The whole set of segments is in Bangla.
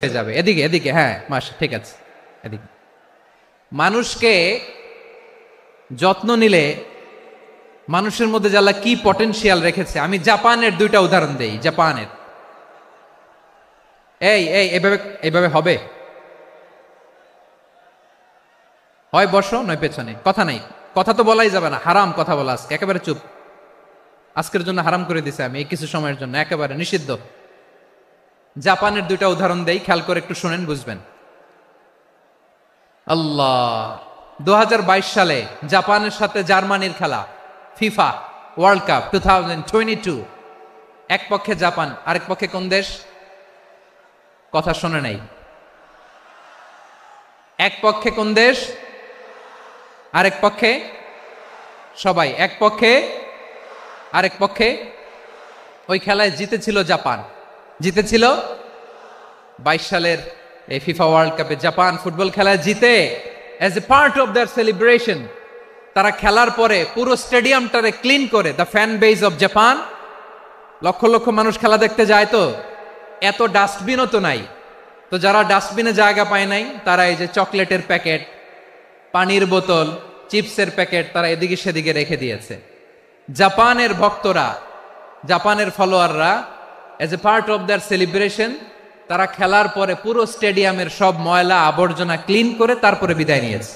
হয়ে যাবে। এদিকে এদিকে, হ্যাঁ ঠিক আছে, এদিকে। মানুষকে যত্ন নিলে মানুষের মধ্যে যারা কি পটেনশিয়াল রেখেছে, আমি জাপানের দুইটা উদাহরণ দেই। জাপানের এই এই এভাবে এভাবে হবে, হয় বসো নয় পেছনে, কথা নাই, কথা তো বলাই যাবে না, হারাম কথা বলা আজকে, একেবারে চুপ। আজকের জন্য হারাম করে দিছে আমি, এই কিছু সময়ের জন্য একেবারে নিষিদ্ধ। জাপানের দুইটা উদাহরণ দেই, খেয়াল করে একটু শুনেন, বুঝবেন। আল্লাহ, 2022 সালে জাপানের সাথে জার্মানির খেলা, ফিফা ওয়ার্ল্ড কাপ 2022। এক পক্ষে জাপান, আরেক পক্ষে কোন দেশ? কথা শোনে নাই। এক পক্ষে কোন দেশ, আরেক পক্ষে সবাই, এক পক্ষে আরেক পক্ষে। ওই খেলায় জিতেছিল জাপান, জিতেছিল 22 সালের এই ফিফা ওয়ার্ল্ড কাপে। জাপান ফুটবল খেলায় জিতে, as a part of their celebration তারা খেলার পরে পুরো স্টেডিয়ামটারে ক্লিন করে। The fan base of Japan, lakh lakh মানুষ খেলা দেখতে যায়, তো এত ডাস্টবিনও তো নাই, তো যারা ডাস্টবিনে জায়গা পায় নাই তারা এই যে চকলেটের প্যাকেট, পানির বোতল, চিপসের প্যাকেট তারা এদিকে সেদিকে রেখে দিয়েছে। জাপানের ভক্তরা, জাপানের ফলোয়াররা, as a part of their celebration তারা খেলার পরে পুরো স্টেডিয়ামের সব ময়লা আবর্জনা ক্লিন করে তারপরে বিদায় নিয়েছে।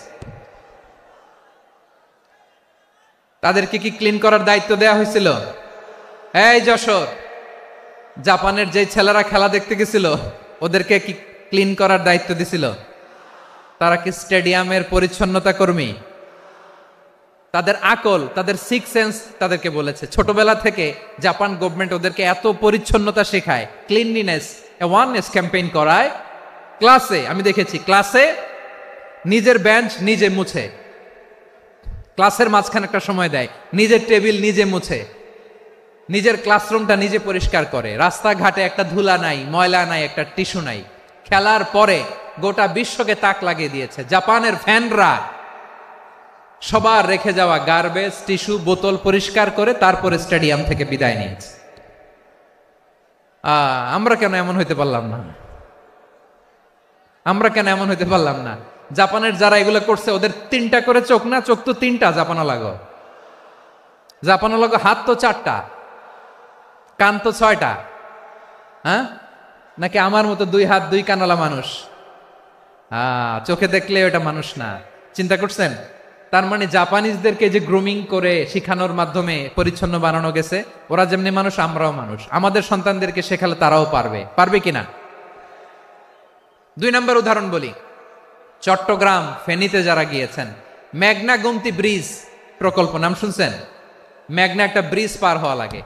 তাদেরকে কি ক্লিন করার দায়িত্ব দেয়া হয়েছিল? এই যশোর, জাপানের যে ছেলেরা খেলা দেখতে গেছিল ওদেরকে কি ক্লিন করার দায়িত্ব দিছিল? তারা কি স্টেডিয়ামের পরিচ্ছন্নতা কর্মী? তাদের আকল, তাদের সিক্স সেন্স তাদেরকে বলেছে। ছোটবেলা থেকে জাপান গভর্নমেন্ট ওদেরকে এত পরিচ্ছন্নতা শেখায়, ক্লিনলিনেস অ্যাওয়ারনেস ক্যাম্পেইন করায়। ক্লাসে আমি দেখেছি, ক্লাসে নিজের বেঞ্চ নিজে মুছে, ক্লাসের মাঝখানে একটা সময় দেয়, নিজের টেবিল নিজে মুছে, নিজের ক্লাসরুমটা নিজে পরিষ্কার করে। রাস্তাঘাটে একটা ধুলা নাই, ময়লা নাই, একটা টিস্যু নাই। খেলার পরে গোটা বিশ্বকে তাক লাগিয়ে দিয়েছে। জাপানের ফ্যানরা সবার রেখে যাওয়া গার্বেজ, টিস্যু, বোতল পরিষ্কার করে তারপরে স্টেডিয়াম থেকে বিদায় নিয়েছে। আমরা কেন এমন হইতে পারলাম না? আমরা কেন এমন হইতে পারলাম না? জাপানের যারা এগুলো করছে ওদের 3টা করে চোখ না? চোখ তো 3টা, জাপানো লাগো, জাপানো লাগো, হাত তো 4টা, কান তো 6টা। হ্যাঁ, নাকি আমার মতো 2 হাত 2 কানওয়ালা মানুষ? চোখে দেখলে ওটা মানুষ না। চিন্তা করছেন? তার মানে জাপানিজদেরকে যে গ্রুমিং করে শিখানোর মাধ্যমে পরিচ্ছন্ন বানানো গেছে। ওরা যেমনি মানুষ, আমরাও মানুষ। আমাদের সন্তানদেরকে শেখালে তারাও পারবে, পারবে কিনা? 2 নম্বর উদাহরণ বলি। চট্টগ্রাম ফেনীতে যারা গিয়েছেন, মেঘনা গোমতী ব্রিজ প্রকল্প নাম শুনছেন? মেঘনা একটা ব্রিজ পার হওয়া লাগে।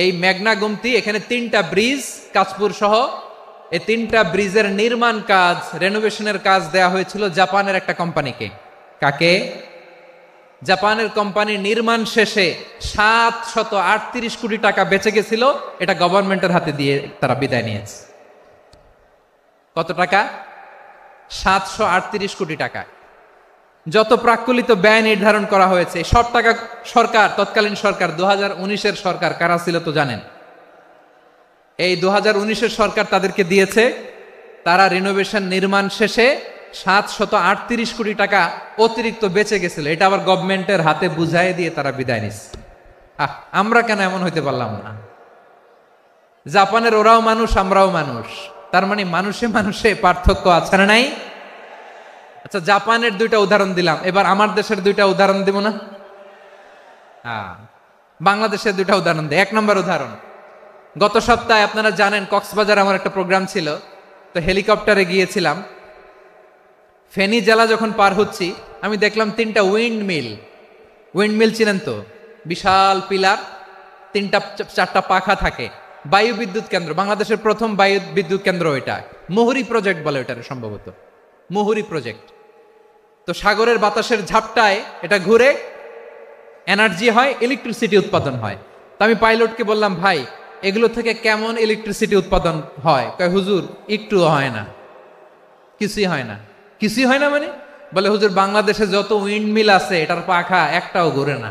এই মেঘনা গোমতী, এখানে 3টা ব্রিজ, কাঁচপুর সহ এই 3টা ব্রিজের নির্মাণ কাজ, রেনোভেশনের কাজ দেয়া হয়েছিল জাপানের একটা কোম্পানিকে। কাকে? জাপানের কোম্পানি। নির্মাণ শেষে 738 কোটি টাকা বেঁচে গেছিল, এটা গভর্নমেন্টের হাতে দিয়ে তারা বিদায় নিয়েছে। কত টাকা? 738 কোটি টাকা। যত প্রাক্কলিত ব্যয় নির্ধারণ করা হয়েছে সব টাকা সরকার, তৎকালীন সরকার 2019-এর সরকার, কারা ছিল তো জানেন? এই 2019-এর সরকার তাদেরকে দিয়েছে। তারা রিনোভেশন নির্মাণ শেষে 738 কোটি টাকা অতিরিক্ত বেঁচে গেছিল, এটা আবার গভর্নমেন্টের হাতে বুঝাই দিয়ে তারা বিদায় নিচ্ছে। আমরা কেন এমন হইতে পারলাম না? জাপানের ওরাও মানুষ, আমরাও মানুষ, তার মানে মানুষে মানুষে পার্থক্য আছে না নাই? আচ্ছা, জাপানের 2টা উদাহরণ দিলাম, এবার আমার দেশের 2টা উদাহরণ দিব না? বাংলাদেশের 2টা উদাহরণ দিই। 1 নম্বর উদাহরণ, গত সপ্তাহে আপনারা জানেন কক্সবাজার আমার একটা প্রোগ্রাম ছিল, তো হেলিকপ্টারে গিয়েছিলাম। ফেনী জেলা যখন পার হচ্ছি আমি দেখলাম 3টা উইন্ডমিল। উইন্ডমিল চিনেন তো? বিশাল পিলার, 3টা 4টা পাখা থাকে। বায়ু বিদ্যুৎ কেন্দ্র, বাংলাদেশের প্রথম বায়ু বিদ্যুৎ কেন্দ্র এটা। মুহুরী প্রজেক্ট বলে এটার, সম্ভবত মুহুরী প্রজেক্ট। তো সাগরের বাতাসের ঝাপটায় এটা ঘুরে এনার্জি হয়, ইলেকট্রিসিটি উৎপাদন হয়। তো আমি পাইলটকে বললাম, ভাই এগুলো থেকে কেমন ইলেকট্রিসিটি উৎপাদন হয়? কয়, হুজুর একটুও হয় না, কিছুই হয় না। কিছুই হয় না মানে? বলে, হুজুর বাংলাদেশে যত উইন্ডমিল আছে এটার পাখা একটাও ঘুরে না।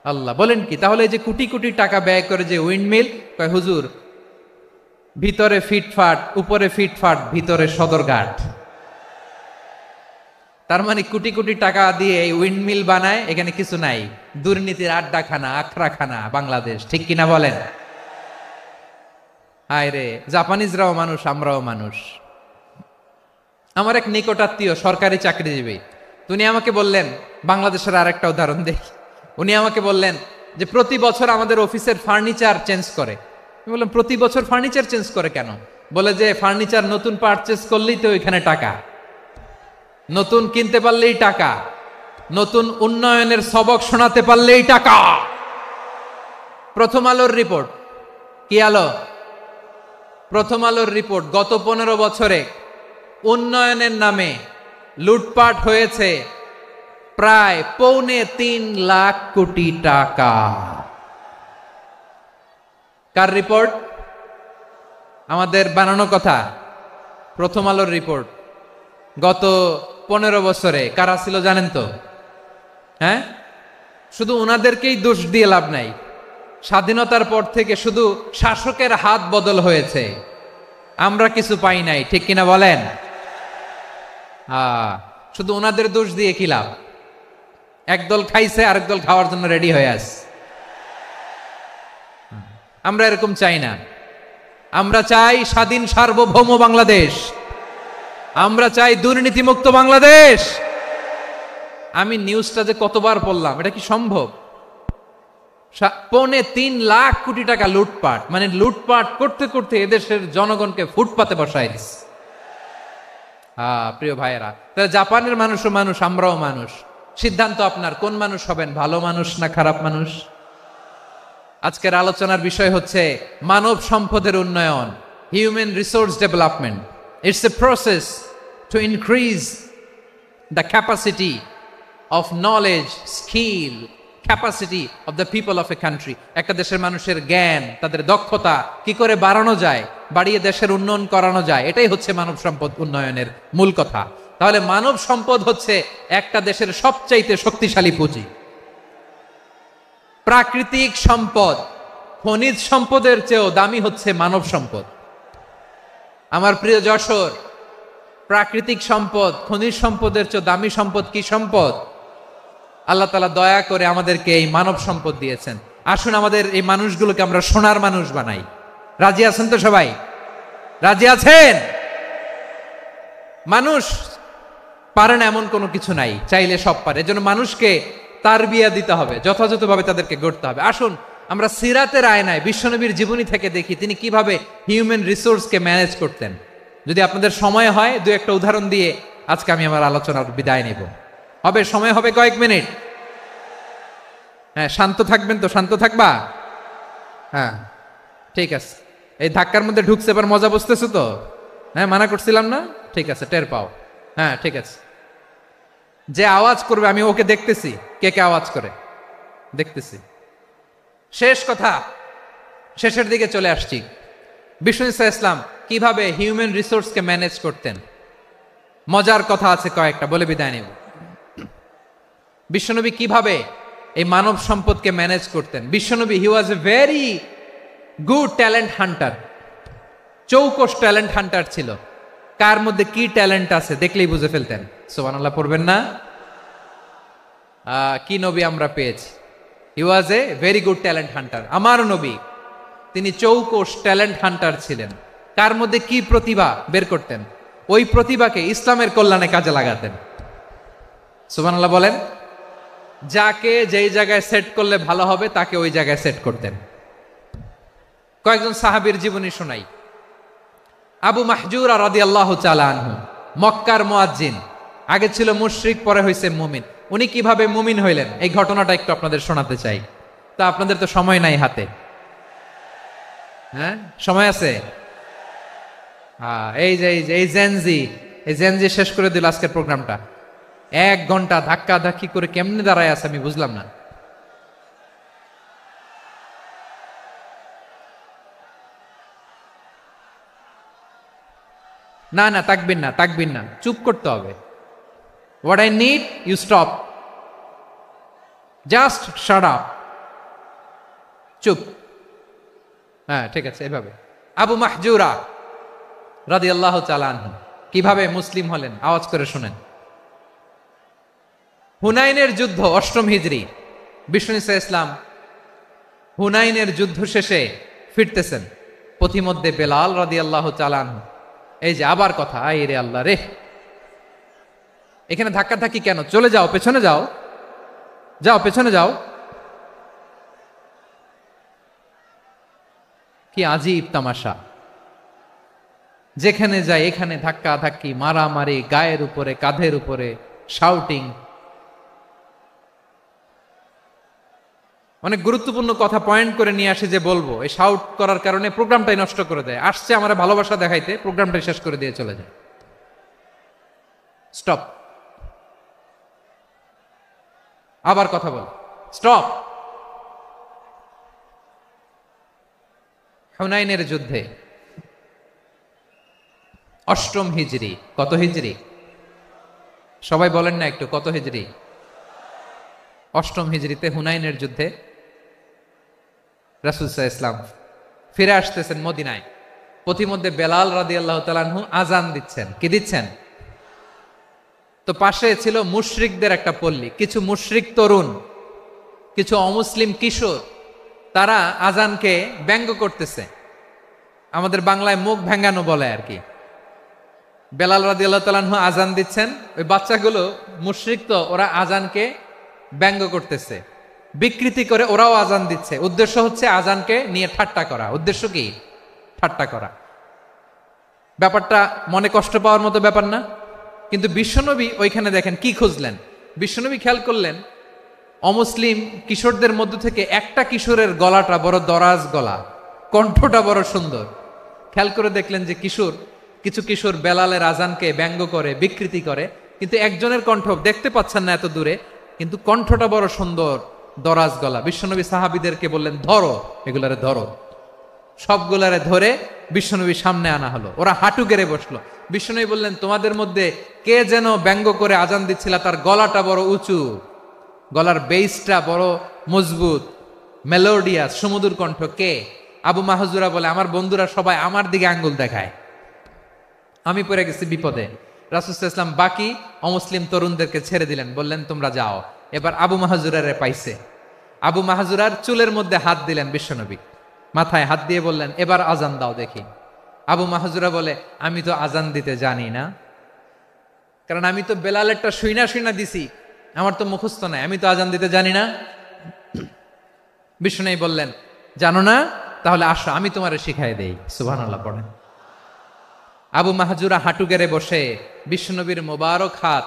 আল্লাহ, বলেন কি? তাহলে এই যে কোটি কোটি টাকা ব্যয় করে যে উইন্ডমিল, কয় হুজুর ভিতরে ফিটফাট, উপরে ফিটফাট, ভিতরে সদরঘাট। তার মানে কোটি কোটি টাকা দিয়ে এই উইন্ডমিল বানায়, এখানে কিছু নাই। দুর্নীতির আড্ডাখানা, আখড়াখানা বাংলাদেশ, ঠিক কিনা বলেন? হায় রে, জাপানিজরাও মানুষ, আমরাও মানুষ। আমার এক নিকটাত্মীয় সরকারি চাকরিজীবী, উনি আমাকে বললেন, বাংলাদেশের আরেকটা উদাহরণ দেখি। উনি আমাকে বললেন যে প্রতি বছর আমাদের অফিসের ফার্নিচার চেঞ্জ করে। আমি বললাম, প্রতি বছর ফার্নিচার চেঞ্জ করে কেন? বলে যে ফার্নিচার নতুন পারচেজ করলেই তো ওইখানে টাকা, নতুন কিনতে পারলেই টাকা, নতুন উন্নয়নের সবক শোনাতে পারলেই টাকা। প্রথম আলোর রিপোর্ট, কি আলো? প্রথম আলোর রিপোর্ট, গত 15 বছরে উন্নয়নের নামে লুটপাট হয়েছে প্রায় 3.25 লাখ কোটি টাকা। কার রিপোর্ট? আমাদের বানানো কথা। প্রথম আলোর রিপোর্ট। গত 15 বছরে কারা ছিল জানেন তো? হ্যাঁ, শুধু ওনাদেরকেই দোষ দিয়ে লাভ নাই। স্বাধীনতার পর থেকে শুধু শাসকের হাত বদল হয়েছে, আমরা কিছু পাই নাই, ঠিক কিনা বলেন? শুধু ওনাদের দোষ দিয়ে কি লাভ? একদল খাইছে, আরেক দল খাওয়ার জন্য রেডি হয়ে আছে। আমরা এরকম চাই না। আমরা চাই স্বাধীন সার্বভৌম বাংলাদেশ। আমরা চাই দুর্নীতিমুক্ত বাংলাদেশ। আমি নিউজটা যে কতবার পড়লাম, এটা কি সম্ভব? 3.25 লাখ কোটি টাকা লুটপাট, মানে লুটপাট করতে করতে এদেশের জনগণকে ফুটপাতে বসায় দিচ্ছে। প্রিয় ভাইয়েরা, তাহলে জাপানের মানুষও মানুষ, আমরাও মানুষ। সিদ্ধান্ত আপনার, কোন মানুষ হবেন, ভালো মানুষ না খারাপ মানুষ? আজকের আলোচনার বিষয় হচ্ছে মানব সম্পদের উন্নয়ন, human resource development. It's a process to increase the capacity of knowledge, skill, capacity of the people of a country. একটা দেশের মানুষের জ্ঞান, তাদের দক্ষতা কি করে বাড়ানো যায়, বাড়িয়ে দেশের উন্নয়ন করানো যায়, এটাই হচ্ছে মানব সম্পদ উন্নয়নের মূল কথা। তাহলে মানব সম্পদ হচ্ছে একটা দেশের সবচাইতে শক্তিশালী পুঁজি। প্রাকৃতিক সম্পদ, খনিজ সম্পদের চেয়েও দামি হচ্ছে মানব সম্পদ। আমার প্রিয় যশোর, প্রাকৃতিক সম্পদ, খনিজ সম্পদের চেয়ে দামি সম্পদ কি সম্পদ? আল্লাহ তাআলা দয়া করে আমাদেরকে এই মানব সম্পদ দিয়েছেন। আসুন আমাদের এই মানুষগুলোকে আমরা সোনার মানুষ বানাই। রাজি আছেন তো সবাই? রাজি আছেন? মানুষ পারে না এমন কোনো কিছু নাই, চাইলে সব পারে। এজন্য মানুষকে তারবিয়া দিতে হবে, যথাযথভাবে তাদেরকে গড়তে হবে। আসুন আমরা সিরাতের আয়নায় বিশ্বনবীর জীবনী থেকে দেখি তিনি কিভাবে হিউম্যান রিসোর্সকে ম্যানেজ করতেন। যদি আপনাদের সময় হয়, দু একটা উদাহরণ দিয়ে আজকে আমি আমার আলোচনার বিদায় নেব। হবে সময় হবে কয়েক মিনিট? হ্যাঁ, শান্ত থাকবেন তো? শান্ত থাকবা? হ্যাঁ, ঠিক আছে। এই ধাক্কার মধ্যে ঢুকছে, এবার মজা বুঝতেছো তো? হ্যাঁ, মানা করছিলাম না? ঠিক আছে, টের পাও। হ্যাঁ, ঠিক আছে। যে আওয়াজ করবে আমি ওকে দেখতেছি, কে কে আওয়াজ করে দেখতেছি। শেষ কথা, শেষের দিকে চলে আসছি। বিষ্ণু ইসলাম কিভাবে হিউম্যান রিসোর্সকে ম্যানেজ করতেন, মজার কথা আছে কয়েকটা, বলে বিদায় নেব। বিশ্বনবী কিভাবে এই মানব সম্পদকে ম্যানেজ করতেন? বিশ্বনবী, he was a very good talent hunter, চৌকস ট্যালেন্ট হান্টার ছিল। কার মধ্যে কি ট্যালেন্ট আছে দেখলেই বুঝে ফেলতেন। সুবহানাল্লাহ পড়বেন না? কি নবী আমরা পেয়েছি! He was a very good talent hunter. আমার নবী, তিনি চৌকস ট্যালেন্ট হান্টার ছিলেন। কার মধ্যে কি প্রতিভা বের করতেন, ওই প্রতিভাকে ইসলামের কল্যাণে কাজে লাগাতেন। সুবহানাল্লাহ বলেন। যাকে যেই জায়গায় সেট করলে ভালো হবে তাকে ওই জায়গায় সেট করতেন। কয়েকজন সাহাবীর জীবনী শোনাই। আবু মাহজুরা রাদিয়াল্লাহু তাআলা আনহু, মক্কার মুয়াজ্জিন, আগে ছিল মুশরিক, পরে হইছে মুমিন। উনি কিভাবে মুমিন হইলেন এই ঘটনাটা একটু আপনাদের শোনাতে চাই। তা আপনাদের তো সময় নাই হাতে। হ্যাঁ, সময় আছে? এই জেনজি শেষ করে দিল আজকের প্রোগ্রামটা। 1 ঘন্টা ধাক্কা ধাক্কি করে কেমনে দাঁড়ায় আছে আমি বুঝলাম না। না না, তাকবির না, চুপ করতে হবে। What I need, you stop, just shut up, চুপ। হ্যাঁ, ঠিক আছে, এভাবে আবু মাহজুরা রাদিয়াল্লাহু তাআলা আনহু কিভাবে মুসলিম হলেন আওয়াজ করে শুনেন। হুনাইনের যুদ্ধ 8ম হিজরি, বিষ্ণু ঈসা ইসলাম হুনাইনের যুদ্ধ শেষে ফিরতেছেন, পথিমধ্যে বেলাল রাদিয়াল্লাহু তাআলা আনহু, এই যে আবার কথা, আই রে আল্লাহ রে, এখানে ধাক্কা ধাক্কি কেন, চলে যাও, পেছনে যাও, যাও পেছনে যাও। কি আজীব তামাশা, যেখানে যায় এখানে ধাক্কা ধাক্কি, মারামারি, গায়ের উপরে কাঁধের উপরে শাউটিং। অনেক গুরুত্বপূর্ণ কথা পয়েন্ট করে নিয়ে আসি যে বলবো, এই শাউট করার কারণে প্রোগ্রামটাই নষ্ট করে দেয়। আসছে আমার ভালোবাসা দেখাইতে, প্রোগ্রামটাই শেষ করে দিয়ে চলে যায়। স্টপ, আবার কথা বল, স্টপ। হুনাইনের যুদ্ধে 8ম হিজরি, কত হিজরি সবাই বলেন না একটু, কত হিজরি? 8ম হিজরিতে হুনাইনের যুদ্ধে রাসূল সাল্লাল্লাহু আলাইহি ওয়াসাল্লাম ফিরে আসতেছেন মদিনায়। পথিমধ্যে বেলাল রাদিয়াল্লাহু তাআলা আনহু আজান দিচ্ছেন। কি দিচ্ছেন? তো পাশে ছিল মুশরিকদের একটা পল্লী, কিছু মুশরিক তরুণ, কিছু অমুসলিম কিশোর, তারা আজানকে ব্যঙ্গ করতেছে, আমাদের বাংলায় মুখ ভেঙ্গানো বলে আর কি। বেলাল রাদিয়াল্লাহু তাআলা আনহু আজান দিচ্ছেন, ওই বাচ্চাগুলো মুশরিক তো, ওরা আজানকে ব্যঙ্গ করতেছে, বিকৃতি করে ওরাও আজান দিচ্ছে। উদ্দেশ্য হচ্ছে আজানকে নিয়ে ঠাট্টা করা। উদ্দেশ্য কি? ঠাট্টা করা। ব্যাপারটা মনে কষ্ট পাওয়ার মতো ব্যাপার না? কিন্তু বিশ্বনবী ওইখানে দেখেন কি খুঁজলেন। বিশ্বনবী খেয়াল করলেন অমুসলিম কিশোরদের মধ্য থেকে একটা কিশোরের গলাটা বড় দরাজ গলা, কণ্ঠটা বড় সুন্দর। খেয়াল করে দেখলেন যে কিছু কিশোর বেলালের আজানকে ব্যঙ্গ করে, বিকৃতি করে, কিন্তু একজনের কণ্ঠ দেখতে পাচ্ছেন না এত দূরে, কিন্তু কণ্ঠটা বড় সুন্দর, দরাজ গলা। বিশ্বনবী সাহাবীদেরকে বললেন, ধরো এগুলারে, ধরো। সবগুলারে ধরে বিশ্বনবী সামনে আনা হলো, ওরা হাঁটু গেড়ে বসলো। বিশ্বনবী বললেন, তোমাদের মধ্যে কে যেন ব্যঙ্গ করে আজান দিচ্ছিল, তার গলাটা বড় উঁচু, গলার বেসটা বড় মজবুত, মেলোডিয়াস, সুমধুর কণ্ঠ। কে? আবু মাহজুরা বলে, আমার বন্ধুরা সবাই আমার দিকে আঙ্গুল দেখায়, আমি পড়ে গেছি বিপদে। রাসূল সাল্লাল্লাহু আলাইহি ওয়াসাল্লাম বাকি অমুসলিম তরুণদেরকে ছেড়ে দিলেন, বললেন তোমরা যাও। এবার আবু মাহজুরারে পাইছে। আবু মাহজুরার চুলের মধ্যে হাত দিলেন বিশ্বনবী, মাথায় হাত দিয়ে বললেন, এবার আজান দাও দেখি। আবু মাহজুরা বলে, আমি তো আজান দিতে জানি না, কারণ আমি তো বেলালেরটা শুইনা দিছি, আমার তো মুখস্থ নাই, আমি তো আজান দিতে জানি না। বিশ্বনবী বললেন, জানো না? তাহলে আসো আমি তোমারে শিখাই দেই। সুবহানাল্লাহ পড়েন। আবু মাহজুরা হাঁটু গেড়ে বসে, বিশ্বনবীর মোবারক হাত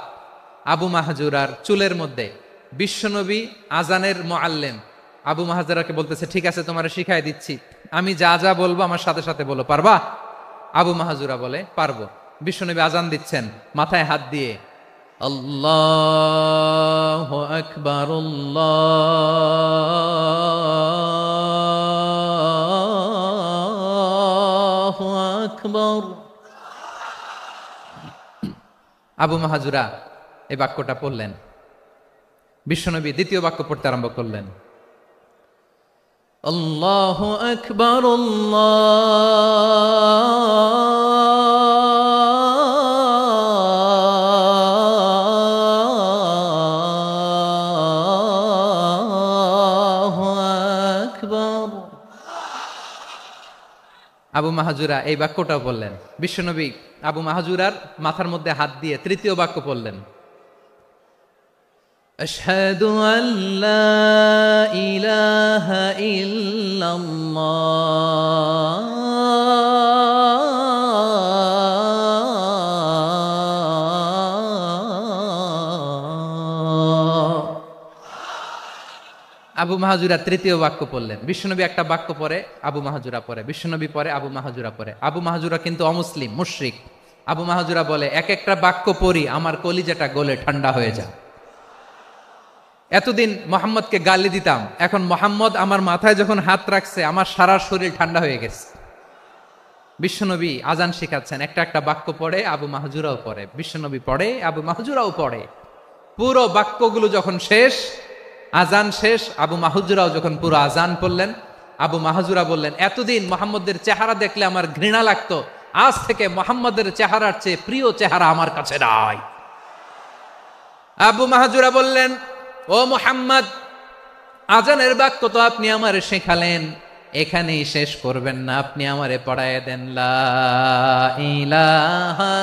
আবু মাহজুরার চুলের মধ্যে। বিশ্বনবী আজানের মুআল্লিম আবু মাহজুরাকে বলতেছে, ঠিক আছে তোমারে শিখাই দিচ্ছি, আমি যা যা বলবো আমার সাথে সাথে বলো, পারবা? আবু মাহজুরা বলে, পারবো। বিশ্বনবী আজান দিচ্ছেন মাথায় হাত দিয়ে, আল্লাহু আকবার, আল্লাহু আকবার। আবু মাহজুরা এই বাক্যটা পড়লেন। বিশ্বনবী দ্বিতীয় বাক্য পড়তে আরম্ভ করলেন, আল্লাহু আকবার, আল্লাহু আকবার। আবু মাহজুরা এই বাক্যটাও বললেন। বিশ্বনবী আবু মাহজুরার মাথার মধ্যে হাত দিয়ে তৃতীয় বাক্য পড়লেন, আশহাদু আল্লা ইলাহা ইল্লাল্লাহ। আবু মাহজুরা তৃতীয় বাক্য পড়লেন। বিশ্বনবী একটা বাক্য পরে আবু মাহজুরা পরে, বিশ্বনবী পরে আবু মাহজুরা পরে। আবু মাহজুরা কিন্তু অমুসলিম, মুশরিক। আবু মাহজুরা বলে, এক একটা বাক্য পড়ি আমার কলিজাটা গলে ঠান্ডা হয়ে যায়। এতদিন মোহাম্মদকে গালি দিতাম, এখন মোহাম্মদ আমার মাথায় যখন হাত রাখছে আমার সারা শরীর ঠান্ডা হয়ে গেছে। বিশ্বনবী আজান শিখাচ্ছেন, একটা একটা বাক্য পড়ে আবু মাহজুরাও পড়ে, বিশ্বনবী পড়ে আবু মাহজুরাও পড়ে। পুরো বাক্যগুলো যখন শেষ, আজান শেষ, আবু মাহজুরাও যখন পুরো আজান পড়লেন, আবু মাহজুরা বললেন, এতদিন মোহাম্মদের চেহারা দেখলে আমার ঘৃণা লাগতো, আজ থেকে মোহাম্মদের চেহারার চেয়ে প্রিয় চেহারা আমার কাছে নাই। আবু মাহজুরা বললেন, ও মুহাম্মদ, আজানের বাক্য তো আপনি আমারে শেখালেন, এখানেই শেষ করবেন না, আপনি আমারে পড়ায় দেন লা ইলাহা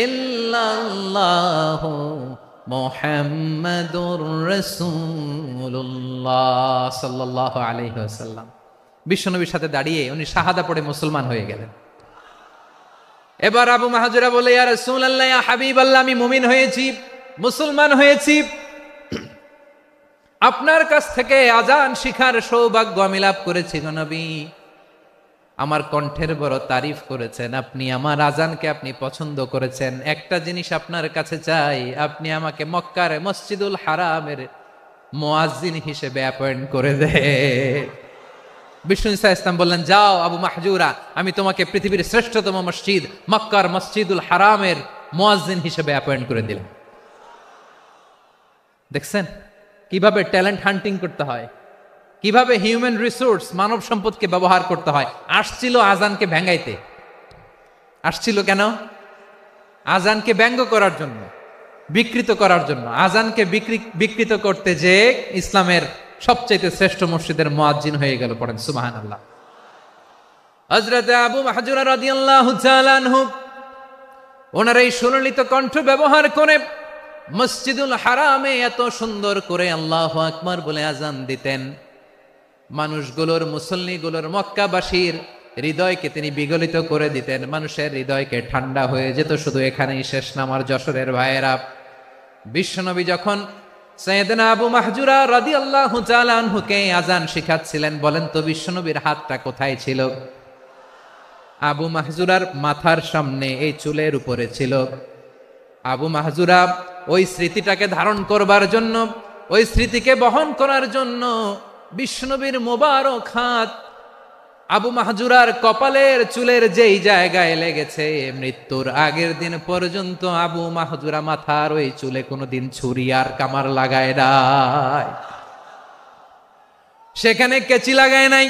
ইল্লাল্লাহু মুহাম্মাদুর রাসূলুল্লাহ সাল্লাল্লাহু আলাইহি ওয়াসাল্লাম। বিশ্বনবীর সাথে দাঁড়িয়ে উনি শাহাদা পড়ে মুসলমান হয়ে গেলেন। এবার আবু মাহজুরা বলে, ইয়া রাসূলুল্লাহ, ইয়া হাবিবাল্লাহ, আমি মুমিন হয়েছি, মুসলমান হয়েছি, আপনার কাছ থেকে আজান শিখার সৌভাগ্য আমি লাভ করেছি গো নবী। আমার কণ্ঠের বড় তারিফ করেছেন, আপনি আমার আজানকে আপনি পছন্দ করেছেন। একটা জিনিস আপনার কাছে চাই, আপনি আমাকে মক্কার মসজিদুল হারামের মুয়াজ্জিন হিসেবে অ্যাপয়েন্ট করে দেন। বিষ্ণু ঈসা ইসলাম বললেন, যাও আবু মাহজুরা, আমি তোমাকে পৃথিবীর শ্রেষ্ঠতম মসজিদ মক্কার মসজিদুল হারামের মুয়াজ্জিন হিসেবে অ্যাপয়েন্ট করে দিলাম। দেখছেন কিভাবে ট্যালেন্ট হান্টিং করতে হয়, কিভাবে হিউম্যান রিসোর্স মানব সম্পদকে ব্যবহার করতে হয়। আসছিল আজানকে ভেঙ্গাইতে, আসছিল কেন? আজানকে ব্যঙ্গ করার জন্য, বিকৃত করার জন্য। আজানকে বিকৃত করতে যে ইসলামের সবচেয়ে শ্রেষ্ঠ মসজিদের মুয়াজ্জিন হয়ে গেল। পড়েন সুবহানাল্লাহ। হযরত আবু মাহজুরা রাদিয়াল্লাহু তাআলা আনহু ওনার এই সুললিত কণ্ঠ ব্যবহার করে মসজিদুল হারামে এত সুন্দর করে আল্লাহু আকবার বলে আজান দিতেন, মানুষগুলোর, মুসল্লিগুলোর, মক্কাবাসীর হৃদয়কে তিনি বিগলিত করে দিতেন, মানুষের হৃদয়কে ঠান্ডা হয়ে যেত। শুধু এখানেই শেষ না আমার যশোরের ভাইয়েরা, বিশ্বনবী যখন সাইয়েদনা আবু মাহজুরা রাদিয়াল্লাহু তাআলা আনহুকে আজান শিখাচ্ছিলেন, বলেন তো বিশ্বনবীর হাতটা কোথায় ছিল? আবু মাহজুরার মাথার সামনে, এই চুলের উপরে ছিল। আবু মাহজুরা ওই স্মৃতিটাকে ধারণ করবার জন্য, ওই স্মৃতিকে বহন করার জন্য বিশ্বনবীর মোবারক হাত আবু মাহজুরার কপালের চুলের যেই জায়গায় লেগেছে, মৃত্যুর আগের দিন পর্যন্ত আবু মাহজুরা মাথার ওই চুলে কোনোদিন ছুরি আর কামার লাগায় নাই, সেখানে কেচি লাগায় নাই,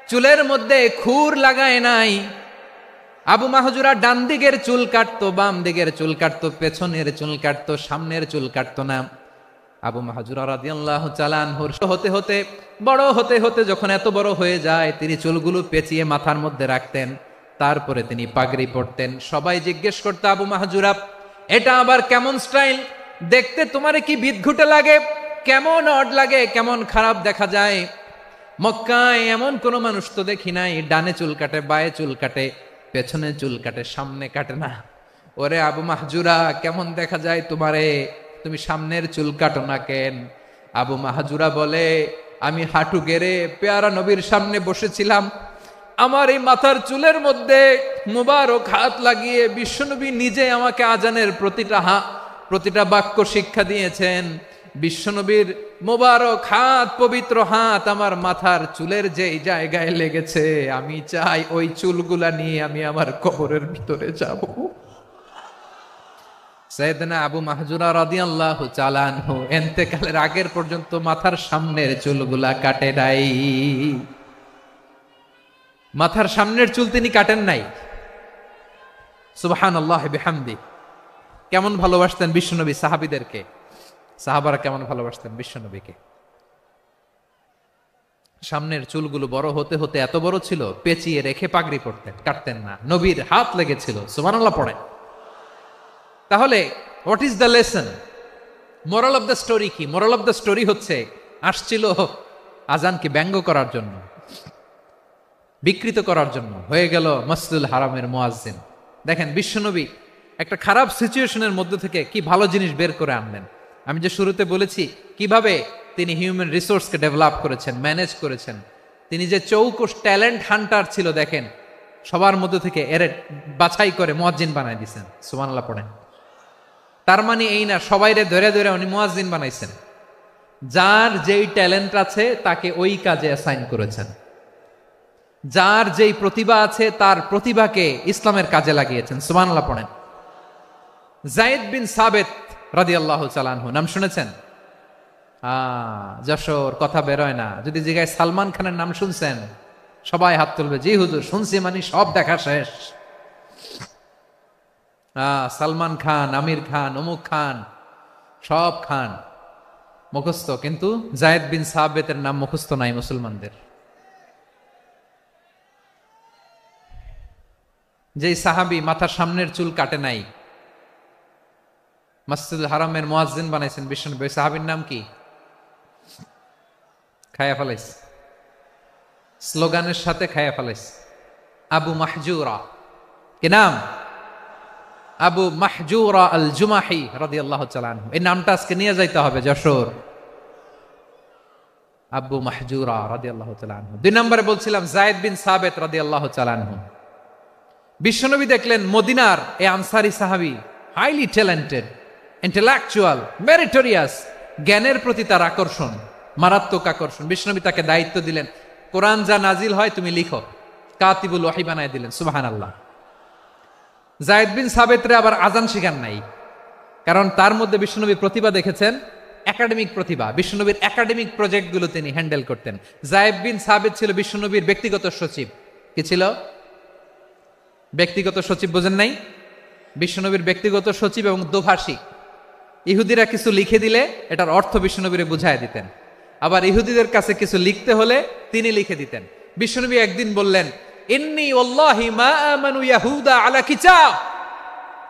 চুলের মধ্যে খুর লাগায় নাই। আবু মাহজুরা ডান দিকের চুল কাটতো, বাম দিকের চুল কাটতো, পেছনের চুল কাটতো, সামনের চুল কাটতো না। আবু মাহজুরা রাদিয়াল্লাহু তাআলা আনহুর হতে হতে বড় হতে হতে যখন এত বড় হয়ে যায়, তিনি চুলগুলো পেঁচিয়ে মাথার মধ্যে রাখতেন, তারপরে তিনি পাগড়ি পরতেন। সবাই জিজ্ঞেস করতো, আবু মাহজুরা, এটা আবার কেমন স্টাইল? দেখতে তোমারে কি বিদঘুটে লাগে? কেমন অড লাগে, কেমন খারাপ দেখা যায়? মক্কায় এমন কোন মানুষ তো দেখি নাই, ডানে চুল কাটে, বায়ে চুল কাটে, পেছনে চুল কাটে, সামনে কাটে না। ওরে আবু মাহজুরা, কেমন দেখা যায় তোমারে? তুমি সামনের চুল কাটো না কেন? আবু মাহজুরা বলে, আমি হাঁটু গেড়ে পেয়ারা নবীর সামনে বসেছিলাম, আমার এই মাথার চুলের মধ্যে মুবারক হাত লাগিয়ে বিশ্বনবী নিজে আমাকে আজানের প্রতিটা বাক্য শিক্ষা দিয়েছেন। বিশ্বনবীর মোবারক হাত, পবিত্র হাত আমার মাথার চুলের যেই জায়গায় লেগেছে, আমি চাই ওই চুলগুলা নিয়ে আমি আমার কবরের ভিতরে যাব। সাইয়েদনা আবু মাহজুরা রাদিয়াল্লাহু তাআলা আনহু ইন্তেকালের আগের পর্যন্ত মাথার সামনের চুলগুলা কাটে নাই, মাথার সামনের চুল তিনি কাটেন নাই। সুবহানাল্লাহ বিহামদি। কেমন ভালোবাসতেন বিশ্বনবী সাহাবীদেরকে, সাহাবারা কেমন ভালোবাসতেন বিশ্বনবীকে। সামনের চুলগুলো বড় হতে হতে এত বড় ছিল, পেঁচিয়ে রেখে পাগড়ি পরতেন, কাটতেন না। নবীর হাত লেগেছিল। সুবহানাল্লাহ পড়েন। তাহলে what is the lesson? Moral of the story কি? মোরাল অফ দ্য স্টোরি হচ্ছে, আসছিল আজানকে ব্যঙ্গ করার জন্য, বিকৃত করার জন্য, হয়ে গেল মসজিদুল হারামের মুয়াজ্জিন। দেখেন বিশ্বনবী একটা খারাপ সিচুয়েশনের মধ্যে থেকে কি ভালো জিনিস বের করে আনলেন। আমি যে শুরুতে বলেছি কিভাবে তিনি হিউম্যান রিসোর্সকে ডেভেলপ করেছেন, ম্যানেজ করেছেন। তিনি যে চৌকস ট্যালেন্ট হান্টার ছিল, দেখেন সবার মধ্যে থেকে এর বাছাই করে মুয়াজ্জিন বানাই দিয়েছেন। সুবহানাল্লাহ পড়েন। তার মানে এই না সবাইরে ধরে ধরে উনি মুয়াজ্জিন বানাইছেন। যার যেই ট্যালেন্ট আছে তাকে ওই কাজে অ্যাসাইন করেছেন। যার যেই প্রতিভা আছে তার প্রতিভাকে ইসলামের কাজে লাগিয়েছেন। সুবহানাল্লাহ পড়েন। যায়েদ বিন সাবিত রাদিয়াল্লাহু তাআলা আনহু নাম শুনেছেন? যশোর, কথা বেরোয় না। যদি জিগায় সালমান খানের নাম শুনছেন, সবাই হাত তুলবে, জি হুজুর শুনছি, মানে সব দেখা শেষ। সালমান খান, আমির খান, অমুক খান, সব খান মুখস্থ, কিন্তু জায়েদ বিন সাবেতের নাম মুখস্থ নাই মুসলমানদের। যে সাহাবী মাথার সামনের চুল কাটে নাই, মসজিদুল হারামের মুয়াজ্জিন বানাইছেন বিশ্বনবী, ওই সাহাবীর নাম কি? খায়া ফেলাইস, স্লোগানের সাথে খায়া ফেলাইস। আবু মাহজুরা, কি নাম? আবু মাহজুরা আল জুমাহি রাদিয়াল্লাহু তাআলা আনহু। এই নামটা আজকে নিয়ে যাইতে হবে যশোর। আবু মাহজুরা রাদিয়াল্লাহু তাআলা আনহু। 2 নম্বরে বলছিলাম যায়েদ বিন সাবিত রাদিয়াল্লাহু তাআলা আনহু। বিশ্বনবী দেখলেন মদিনার এই আনসারী সাহাবী হাইলি ট্যালেন্টেড, ইন্টেলেকচুয়াল, মেরিটোরিয়াস, জ্ঞানের প্রতি তার আকর্ষণ, মারাত্মক আকর্ষণ। বিশ্বনবী তাকে দায়িত্ব দিলেন, কোরআন যা নাজিল হয় তুমি লিখো, কাতিবুল ওয়াহি বানায় দিলেন। সুবহানাল্লাহ। যায়েদ বিন সাবিতরে আবার আজান শিখান নাই, কারণ তার মধ্যে বিশ্বনবী প্রতিভা দেখেছেন, একাডেমিক প্রতিভা। বিশ্বনবীর একাডেমিক প্রজেক্টগুলো তিনি হ্যান্ডেল করতেন। যায়েদ বিন সাবিত ছিল বিশ্বনবীর ব্যক্তিগত সচিব। কি ছিল? ব্যক্তিগত সচিব। বোঝেন নাই? বিশ্বনবীর ব্যক্তিগত সচিব এবং দোভাষী। ইহুদিরা কিছু লিখে দিলে এটার অর্থ বিশ্বনবীরে বুঝায় দিতেন, আবার ইহুদিদের কাছে কিছু লিখতে হলে তিনি লিখে দিতেন। বিশ্বনবী একদিন বললেন, ইন্নী ওয়াল্লাহি মা আমানু ইয়াহুদা আলা কিতাব।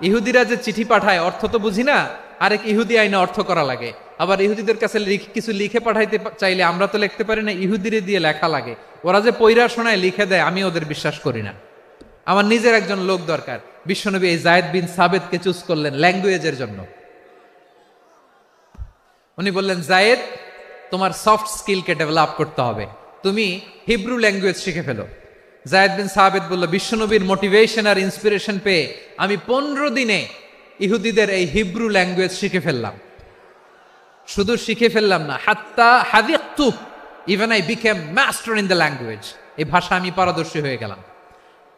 ইহুদিরা যে চিঠি পাঠায় অর্থ তো বুঝি না, আরেক ইহুদি আইনে অর্থ করা লাগে। আবার ইহুদিদের কাছে কিছু লিখে পাঠাইতে চাইলে আমরা তো লিখতে পারি না, ইহুদিরে দিয়ে লেখা লাগে। ওরা যে পয়রা শোনায় লিখে দেয়, আমি ওদের বিশ্বাস করি না। আমার নিজের একজন লোক দরকার। বিশ্বনবী এই যায়েদ বিন সাবিতকে চুজ করলেন ল্যাঙ্গুয়েজের জন্য। উনি বললেন, যায়েদ তোমার সফট স্কিলকে ডেভেলপ করতে হবে, তুমি হিব্রু ল্যাঙ্গুয়েজ শিখে ফেলো। যায়েদ বিন সাবিত বলল, বিশ্বনবীর মোটিভেশন আর ইন্সপিরেশন পেয়ে আমি 15 দিনে ইহুদিদের এই হিব্রু ল্যাঙ্গুয়েজ শিখে ফেললাম। শুধু শিখে ফেললাম না, হাত্তা হাদিকতু, even I became master in the language. এই ভাষা আমি পারদর্শী হয়ে গেলাম।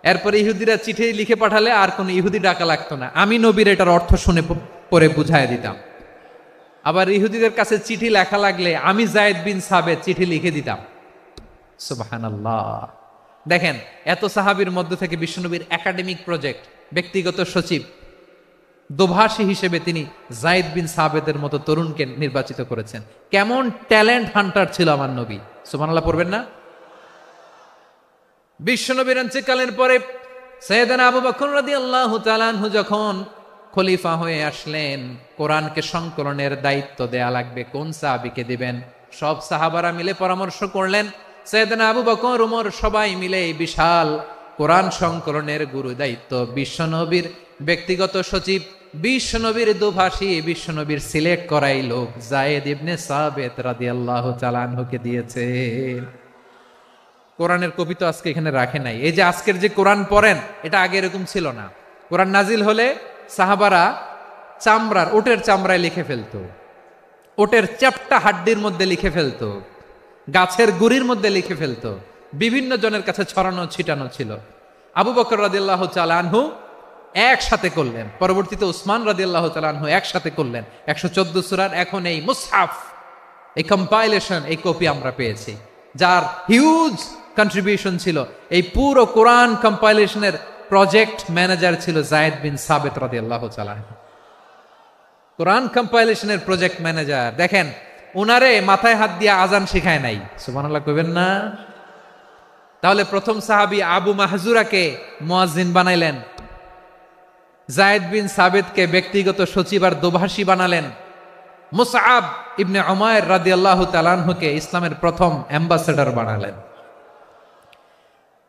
এরপরে ইহুদিরা চিঠি লিখে পাঠালে আর কোনো ইহুদি ডাকা লাগতো না, আমি নবীর এটার অর্থ শুনে পরে বুঝায় দিতাম। আবার ইহুদিদের কাছে চিঠি লেখা লাগলে আমি যায়েদ বিন সাবিত চিঠি লিখে দিতাম। সুবহানাল্লাহ। দেখেন, এত সাহাবীর মধ্য থেকে বিশ্বনবীর একাডেমিক প্রজেক্ট, ব্যক্তিগত সচিব, দোভাষী হিসেবে তিনি যায়েদ বিন সাবিতের মতো তরুণকে নির্বাচিত করেছেন। কেমন ট্যালেন্ট হান্টার ছিল আমার নবী। সুবহানাল্লাহ পড়বেন না? বিশ্বনবীর ইন্তেকালের পরে সাইয়েদনা আবু বকর রাদিয়াল্লাহু তাআলা আনহু যখন খলিফা হয়ে আসলেন, কোরআনকে সংকলনের দায়িত্ব দেয়া লাগবে, কোন সাহাবীকে দিবেন? সব সাহাবারা মিলে পরামর্শ করলেন। সাইয়েদনা আবু বকর, ওমর সবাই মিলে এই বিশাল কোরআন সংকলনের গুরু দায়িত্ব বিশ্বনবীর ব্যক্তিগত সচিব, বিশ্বনবীর দোভাষী, বিশ্বনবীর সিলেক্ট করাই লোক যায়েদ ইবনে সাবিত রাদিয়াল্লাহু তাআলা আনহুকে দিয়েছে। কোরআনের কপি তো আজকে এখানে রাখে নাই। এই যে আজকের যে কোরআন পড়েন, এটা আগে এরকম ছিল না। কোরআন নাজিল হলে সাহাবারা ওটের চামড়ায় লিখে ফেলতো, ওটের চ্যাপ্টা হাড্ডির মধ্যে লিখে ফেলতো, গাছের গুড়ির মধ্যে লিখে ফেলতো। বিভিন্ন জনের কাছে ছড়ানো ছিটানো ছিল। আবু বকর রাদিয়াল্লাহু তাআলা আনহু একসাথে করলেন, পরবর্তীতে উসমান রাদিয়াল্লাহু তাআলা আনহু একসাথে করলেন। 114 সূরার এখন এই মুসহাফ, এই কম্পাইলেশন, এই কপি আমরা পেয়েছি, যার হিউজ কন্ট্রিবিউশন ছিল। এই পুরো কোরআন কম্পাইলেশনের প্রজেক্ট ম্যানেজার ছিল যায়েদ বিন সাবিত রাদিয়াল্লাহু তাআলা। কোরআন কম্পাইলেশনের প্রজেক্ট ম্যানেজার। দেখেন, উনারে মাথায় হাত দিয়ে আজান শিখায় নাই। সুবহানাল্লাহ কইবেন না? তাহলে প্রথম সাহাবী আবু মাহজুরাকে মুয়াজ্জিন বানাইলেন, যায়েদ বিন সাবিতকে ব্যক্তিগত সচিব আর দোভাষী বানালেন, মুসআব ইবনে উমাইর রাদিয়াল্লাহু তাআলা আনহুকে ইসলামের প্রথম অ্যাম্বাসেডর বানালেন।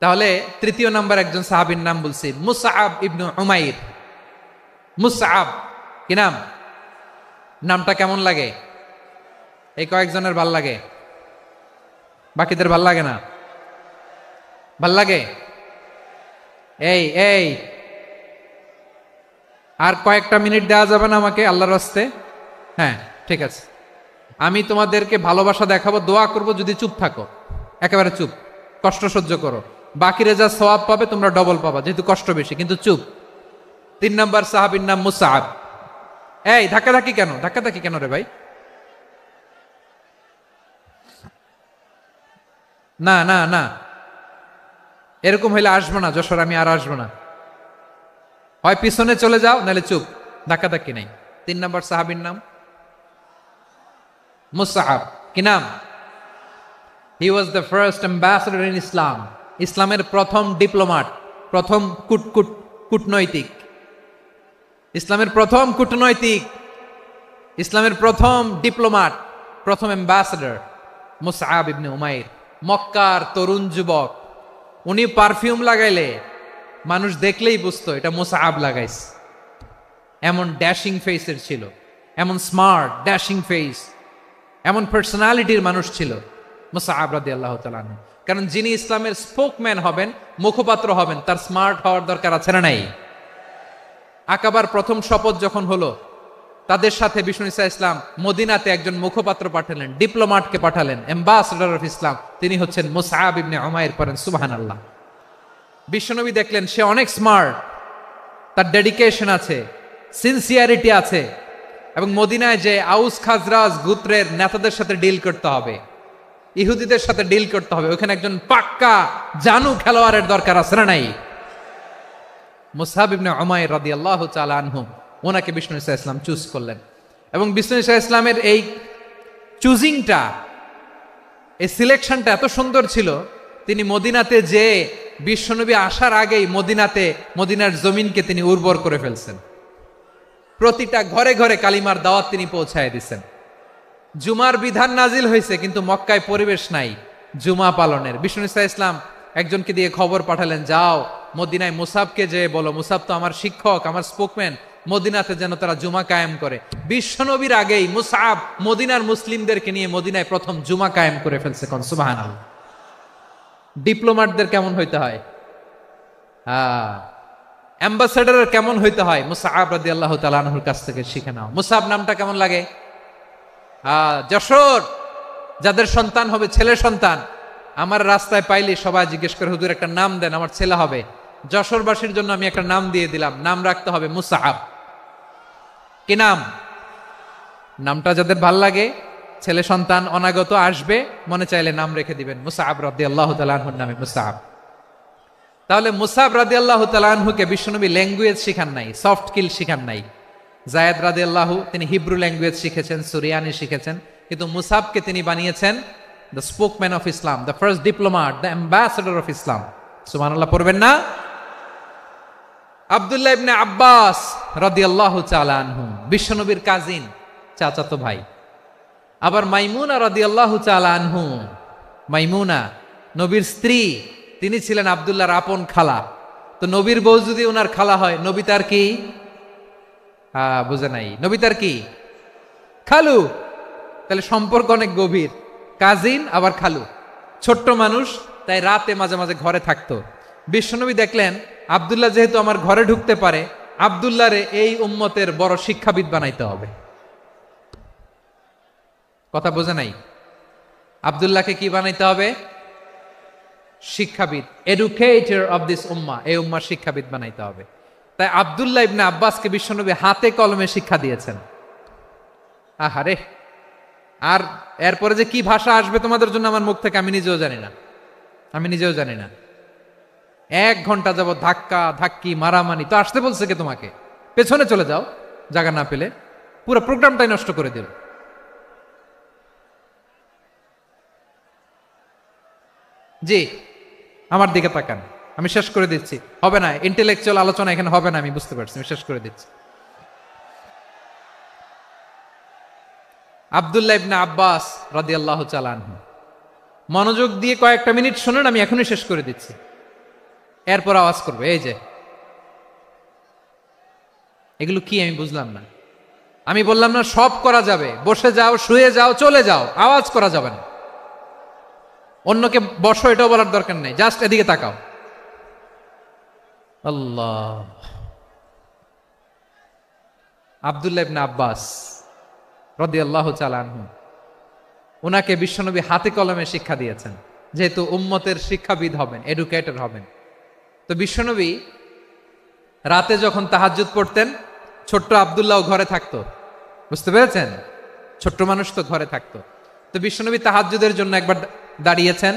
তাহলে তৃতীয় নাম্বার একজন সাহাবীর নাম বলছি, মুসআব ইবনে উমাইর। মুসআব কি নাম? নামটা কেমন লাগে? এই কয়েকজনের ভাল লাগে, বাকিদের ভাল লাগে না? ভাল লাগে? এই আর কয়েকটা মিনিট দেওয়া যাবে না আমাকে আল্লাহর রাস্তে? হ্যাঁ ঠিক আছে, আমি তোমাদেরকে ভালোবাসা দেখাবো, দোয়া করব যদি চুপ থাকো, একেবারে চুপ, কষ্ট সহ্য করো। বাকিরা যা সওয়াব পাবে তোমরা ডবল পাবা, যেহেতু কষ্ট বেশি, কিন্তু চুপ। 3 নম্বর সাহাবীর নাম মুসআব। এই ধাক্কাধাক্কি কেন রে ভাই? না না না, এরকম হইলে আসবো না যশোর, আমি আর আসবো না। হয় পিছনে চলে যাও, নাহলে চুপ, ধাক্কাধাক্কি নাই। 3 নম্বর সাহাবীর নাম মুসআব। কি নাম? He was the first ambassador in Islam. ইসলামের প্রথম ডিপ্লোমাট, প্রথম কূটনৈতিক, ইসলামের প্রথম কূটনৈতিক, ইসলামের প্রথম ডিপ্লোমাট, প্রথম অ্যাম্বাসেডর মুসআব ইবনে উমাইর। মক্কার তরুণ যুবক, উনি পারফিউম লাগাইলে মানুষ দেখলেই বুঝতো এটা মুসআব লাগাইছে। এমন ড্যাশিং ফেসের ছিল, এমন স্মার্ট ড্যাশিং ফেস, এমন পার্সোনালিটির মানুষ ছিল মুসআব রাদিয়াল্লাহু তাআলা আনহু। কারণ যিনি ইসলামের স্পোকম্যান হবেন, মুখপাত্র হবেন, তার স্মার্ট হওয়ার দরকার আছে না নাই? আকাবার প্রথম শপথ যখন হলো, তাদের সাথে বিষ্ণু ঈসা ইসলাম মদিনাতে একজন মুখপাত্র পাঠালেন, ডিপ্লোমাটকে পাঠালেন, অ্যাম্বাসেডর অফ ইসলাম। তিনি হচ্ছেন মুসআব ইবনে উমাইর। পড়েন সুবহানাল্লাহ। বিশ্বনবী দেখলেন সে অনেক স্মার্ট, তার ডেডিকেশন আছে, সিনসিয়ারিটি আছে, এবং মদিনায় যে আউস খাজরাজ গোত্রের নেতাদের সাথে ডিল করতে হবে, ইহুদিদের সাথে ডিল করতে হবে, ওখানে একজন পাক্কা জানু খেলোয়াড়ের দরকার আছে না নাই? মুসআব ইবনে উমাইর রাদিয়াল্লাহু তাআলা আনহু, ওনাকে বিষ্ণু ঈসা ইসলাম চুজ করলেন। এবং বিষ্ণু ঈসা ইসলামের এই চুজিংটা, এই সিলেকশনটা এত সুন্দর ছিল, তিনি মদিনাতে যে বিশ্বনবী আসার আগেই মদিনার জমিনকে তিনি উর্বর করে ফেলছেন। প্রতিটা ঘরে ঘরে কালিমার দাওয়াত তিনি পৌঁছায় দিচ্ছেন। জুমার বিধান নাজিল হয়েছে, কিন্তু মক্কায় পরিবেশ নাই জুমা পালনের। বিষ্ণু ঈসা ইসলাম একজনকে দিয়ে খবর পাঠালেন, যাও মদিনায় মুসাবকে যে বলো, মুসাব তো আমার শিক্ষক, আমার স্পোকম্যান, মদিনাতে যেন তারা জুমা কায়েম করে। বিশ্বনবীর আগেই মুসআব মদিনার মুসলিমদেরকে নিয়ে মদিনায় প্রথম জুমা কায়েম করে ফেলছে। কোন সুবহানাল্লাহ। ডিপ্লোমাটদের কেমন হইতে হয়, অ্যাম্বাসেডরের কেমন হইতে হয়, মুসআব রাদিয়াল্লাহু তাআলা আনহুর কাছ থেকে শিখে নাও। মুসআব নামটা কেমন লাগে? যশোর যাদের সন্তান হবে, ছেলে সন্তান, আমার রাস্তায় পাইলে সবাই জিজ্ঞেস করে, হুজুর একটা নাম দেন, আমার ছেলে হবে। যশোরবাসীর জন্য আমি একটা নাম দিয়ে দিলাম, নাম রাখতে হবে মুসআব। কি নাম? নামটা যাদের ভাল লাগে, ছেলে সন্তান অনাগত আসবে, মনে চাইলে নাম রেখে দিবেন মুসআব রাদিয়াল্লাহু তাআলা আনহুর নামে মুসআব। তাহলে মুসআব রাদিয়াল্লাহু তাআলা আনহুকে বিশ্বনবী ল্যাঙ্গুয়েজ শিখান নাই, সফট স্কিল শিখান নাই। যায়েদ রাদিয়াল্লাহু, তিনি হিব্রু ল্যাঙ্গুয়েজ শিখেছেন, সুরিয়ানি শিখেছেন, কিন্তু মুসআবকে তিনি বানিয়েছেন the spokesman of Islam, the first diplomat, the ambassador of Islam. সুবহানাল্লাহ পড়বেন না? আব্দুল্লাহ ইবনে আব্বাস রাদিয়াল্লাহু তাআলা আনহু, বিশ্বনবীর কাজিন, চাচাতো ভাই। আবার মাইমুনা রাদিয়াল্লাহু তাআলা আনহু, মাইমুনা নবীর স্ত্রী, তিনি ছিলেন আব্দুল্লাহর আপন খালা। তো নবীর বউ যদি ওনার খালা হয়, নবী তার কি? বুঝে নাই, নবী তার কি? খালু। তাহলে সম্পর্ক অনেক গভীর, কাজিন আবার খালু। ছোট্ট মানুষ, তাই রাতে মাঝে মাঝে ঘরে থাকতো। বিশ্বনবী দেখলেন আব্দুল্লাহ যেহেতু আমার ঘরে ঢুকতে পারে, আব্দুল্লাহরে এই উম্মতের বড় শিক্ষাবিদ বানাইতে হবে। কথা বোঝে নাই? আব্দুল্লাহকে কি বানাইতে হবে? শিক্ষাবিদ, এডুকেটর অফ দিস উম্মাহ, এই উম্মার শিক্ষাবিদ বানাইতে হবে। তাই আব্দুল্লাহ ইবনে আব্বাসকে বিশ্বনবী হাতে কলমে শিক্ষা দিয়েছেন। আহারে, আর এরপরে যে কি ভাষা আসবে তোমাদের জন্য আমার মুখ থেকে আমি নিজেও জানি না। 1 ঘন্টা যাবত ধাক্কা ধাক্কি মারামারি। তো আসতে বলছে কে তোমাকে? পেছনে চলে যাও, জায়গা না পেলে। পুরো প্রোগ্রামটাই নষ্ট করে দিল। জি, আমার দিকে তাকান, আমি শেষ করে দিচ্ছি। হবে না, ইন্টেলেকচুয়াল আলোচনা এখানে হবে না, আমি বুঝতে পারছি, আমি শেষ করে দিচ্ছি। আব্দুল্লাহ ইবনে আব্বাস রাদিয়াল্লাহু তাআলা আনহু, মনোযোগ দিয়ে কয়েকটা মিনিট শুনুন, আমি এখনই শেষ করে দিচ্ছি। এরপর আওয়াজ করবে, এই যে এগুলো কি আমি বুঝলাম না। আমি বললাম না সব করা যাবে, বসে যাও, শুয়ে যাও, চলে যাও, আওয়াজ করা যাবে না। অন্যকে বসো এটাও বলার দরকার নেই, জাস্ট এদিকে তাকাও। আল্লাহ। আব্দুল্লাহ ইবনে আব্বাস রাদিয়াল্লাহু তাআলা আনহু, ওনাকে বিশ্বনবী হাতে কলমে শিক্ষা দিয়েছেন, যেহেতু উম্মতের শিক্ষাবিদ হবেন, এডুকেটর হবেন। তো বিশ্বনবী রাতে যখন তাহাজ্জুদ পড়তেন, ছোট্ট আব্দুল্লাহ ঘরে থাকতো। বুঝতে পেরেছেন? ছোট্ট মানুষ তো ঘরে থাকতো। তো বিশ্বনবী তাহাজ্জুদের জন্য একবার দাঁড়িয়েছেন,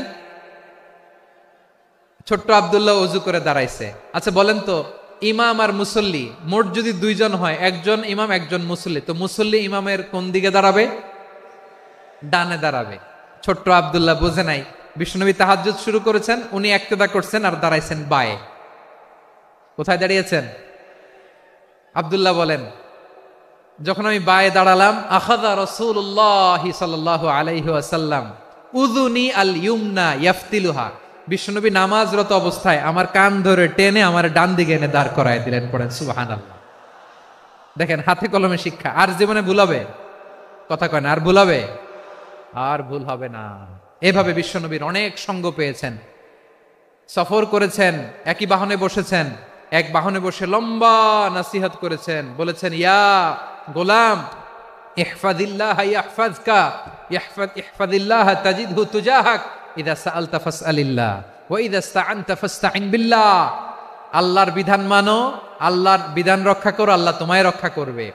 ছোট্ট আব্দুল্লাহ অজু করে দাঁড়াইছে। আচ্ছা বলেন তো, ইমাম আর মুসল্লি মোট যদি দুইজন হয়, একজন ইমাম একজন মুসল্লি, তো মুসল্লি ইমামের কোন দিকে দাঁড়াবে? ডানে দাঁড়াবে। ছোট্ট আব্দুল্লাহ বোঝে নাই, বিশ্বনবী তাহাজ্জুদ শুরু করেছেন, উনি একতেদা করছেন আর দাঁড়াইছেন বায়ে। কোথায় দাঁড়িয়েছেন? আব্দুল্লাহ বলেন, যখন আমি বায়ে দাঁড়ালাম, আখাযা রাসূলুল্লাহ সাল্লাল্লাহু আলাইহি ওয়াসাল্লাম উযুনি আল ইউমনা ইয়াফতিলুহা, বিশ্বনবী নামাজরত অবস্থায় আমার কান ধরে টেনে আমার ডান দিকে এনে দাঁড় করায় দিলেন। পড়েন সুবহানাল্লাহ। দেখেন, হাতে কলমে শিক্ষা। আর জীবনে ভুল হবে? কথা কয় না, আর ভুল হবে? আর ভুল হবে না। এভাবে বিশ্বনবীর অনেক সঙ্গ পেয়েছেন, সফর করেছেন, একই বাহনে বসেছেন, এক বাহনে বসে লম্বা নাসিহত করেছেন, বলেছেন, ইয়া গোলাম ইহফাজিল্লাহ ইয়াহফাজকা ইহফাজিল্লাহ তাজিদহু তুজাহাক ইযা সাআলতা ফাসআলিল্লাহ ওয়া ইযা ইসতাআনতা ফাসতাইন বিল্লাহ। আল্লাহর বিধান মানো, আল্লাহর বিধান রক্ষা করো, আল্লাহ তোমায় রক্ষা করবে।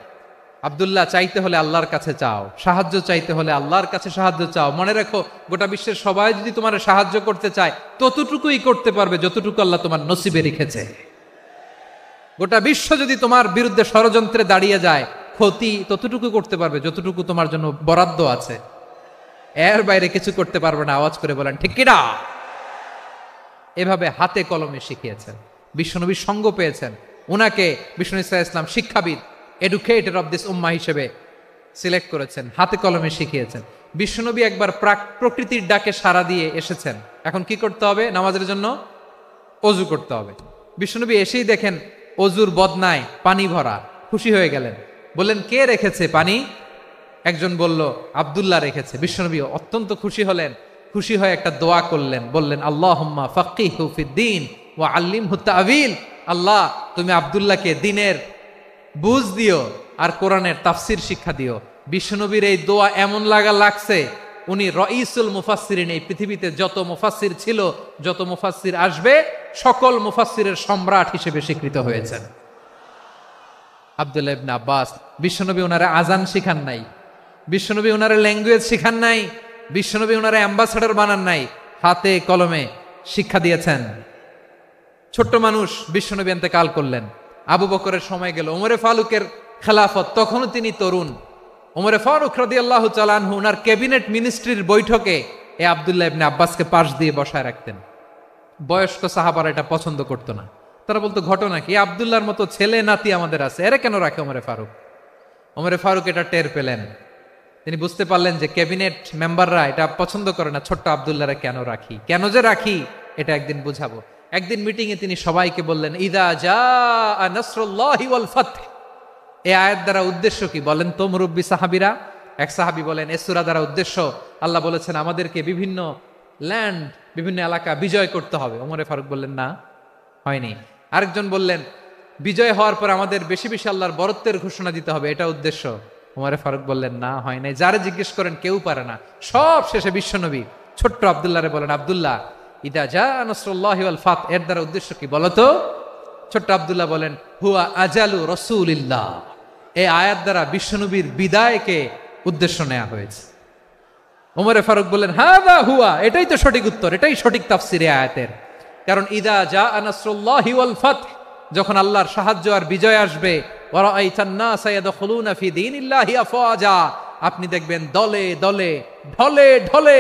আব্দুল্লাহ, চাইতে হলে আল্লাহর কাছে চাও, সাহায্য চাইতে হলে আল্লাহর কাছে সাহায্য চাও। মনে রাখো, গোটা বিশ্বের সবাই যদি তোমার সাহায্য করতে চায়, ততটুকুই করতে পারবে যতটুকু আল্লাহ তোমার নসিবে রেখেছে। গোটা বিশ্ব যদি তোমার বিরুদ্ধে ষড়যন্ত্রে দাঁড়িয়ে যায়, ক্ষতি ততটুকু করতে পারবে যতটুকু তোমার জন্য বরাদ্দ আছে, এর বাইরে কিছু করতে পারবে না। আওয়াজ করে বলেন ঠিক কিনা? এভাবে হাতে কলমে শিখিয়েছেন, বিশ্বনবীর সঙ্গ পেয়েছেন। উনাকে বিষ্ণু ইসলাম শিক্ষাবিদ, এডুকেটর অফ দিস উম্মাহ হিসেবে সিলেক্ট করেছেন, হাতে কলমে শিখিয়েছেন। বিশ্বনবী একবার প্রকৃতির ডাকে সাড়া দিয়ে এসেছেন। এখন কি করতে হবে? নামাজের জন্য অজু করতে হবে। বিশ্বনবী এসেই দেখেন অজুর বদনায় পানি ভরা, খুশি হয়ে গেলেন, বললেন, কে রেখেছে পানি? একজন বলল, আব্দুল্লাহ রেখেছে। বিশ্বনবী অত্যন্ত খুশি হলেন, খুশি হয়ে একটা দোয়া করলেন, বললেন, আল্লাহুম্মা ফাক্কিহু ফিদ্দীন ওয়া আল্লিমহু তা'ওয়ীল। আল্লাহ, তুমি আব্দুল্লাহকে দ্বীনের বুঝ দিও আর কোরআনের তাফসির শিক্ষা দিও। বিশ্বনবীর এই দোয়া এমন লাগছে, উনি রাইসুল মুফাসসিরিন, এই পৃথিবীতে যত মুফাসসির ছিল, যত মুফাসসির আসবে, সকল মুফাসসিরের সম্রাট হিসেবে স্বীকৃত হয়েছেন। আব্দুল্লাহ ইবনে আব্বাস, বিশ্বনবী ওনারে আজান শিখান নাই, বিশ্বনবী ওনারে ল্যাঙ্গুয়েজ শিখান নাই, বিশ্বনবী ওনারে অ্যাম্বাসেডর বানান নাই, হাতে কলমে শিক্ষা দিয়েছেন। ছোট্ট মানুষ, বিশ্বনবী ইন্তেকাল করলেন, আবু বকরের সময় গেল, ওমরে ফারুকের খেলাফত, তখনও তিনি তরুণ। ওমরে ফারুক রাদিয়াল্লাহু তাআলা আনহু ওনার ক্যাবিনেট মিনিস্ট্রির বৈঠকে এ আব্দুল্লাহ ইবনে আব্বাসকে পাশ দিয়ে বসায় রাখতেন। বয়স্ক সাহাবারা এটা পছন্দ করতো না, তারা বলতো, ঘটনা কি? আব্দুল্লাহর মতো ছেলে নাতি আমাদের আছে, এরা কেন রাখে ওমরে ফারুক? ওমরে ফারুক এটা টের পেলেন, তিনি বুঝতে পারলেন যে ক্যাবিনেট মেম্বাররা এটা পছন্দ করে না, ছোট্ট আব্দুল্লাহরা কেন রাখি, কেন যে রাখি, এটা একদিন বুঝাবো। একদিন মিটিং এ তিনি সবাইকে বললেন, ইদা জাআ নাসরুল্লাহি ওয়াল ফাতহ। এই আয়াত দ্বারা উদ্দেশ্য কি বলেন তো মুরব্বী সাহাবীরা? এক সাহাবী বলেন, এই সূরা দ্বারা উদ্দেশ্য, আল্লাহ বলেছেন আমাদেরকে বিভিন্ন ল্যান্ড, বিভিন্ন এলাকা বিজয় করতে হবে। ওমরে ফারুক বললেন, না, হয়নি। আরেকজন বললেন, বিজয় হওয়ার পর আমাদের বেশি বেশি আল্লাহর বরত্বের ঘোষণা দিতে হবে, এটা উদ্দেশ্য। ওমরে ফারুক বললেন, না, হয় নাই। যারা জিজ্ঞেস করেন কেউ পারে না। সব শেষে বিশ্বনবী ছোট্ট আব্দুল্লাহরে বলেন, আব্দুল্লাহ, ইদা জাআ নাসরুল্লাহি ওয়াল ফাতহ, এর দ্বারা উদ্দেশ্য কি বলতো? ছোট্ট আব্দুল্লাহ বলেন, হুয়া আজালু রাসূলিল্লাহ। এই আয়াত দ্বারা বিশ্বনবীর বিদায়কে উদ্দেশ্য নেওয়া হয়েছে। ওমরে ফারুক বললেন, হাযা হুয়া, এটাই তো সঠিক উত্তর, এটাই সঠিক তাফসীর এই আয়াতের। কারণ ইদা জাআ নাসরুল্লাহি ওয়াল ফাতহ, যখন আল্লাহর সাহায্য আর বিজয় আসবে, ওয়া রাআইতান নাসা ইয়াদখুলুনা ফি দীনিল্লাহি আফওয়াজা, আপনি দেখবেন দলে দলে, ঢলে ঢলে,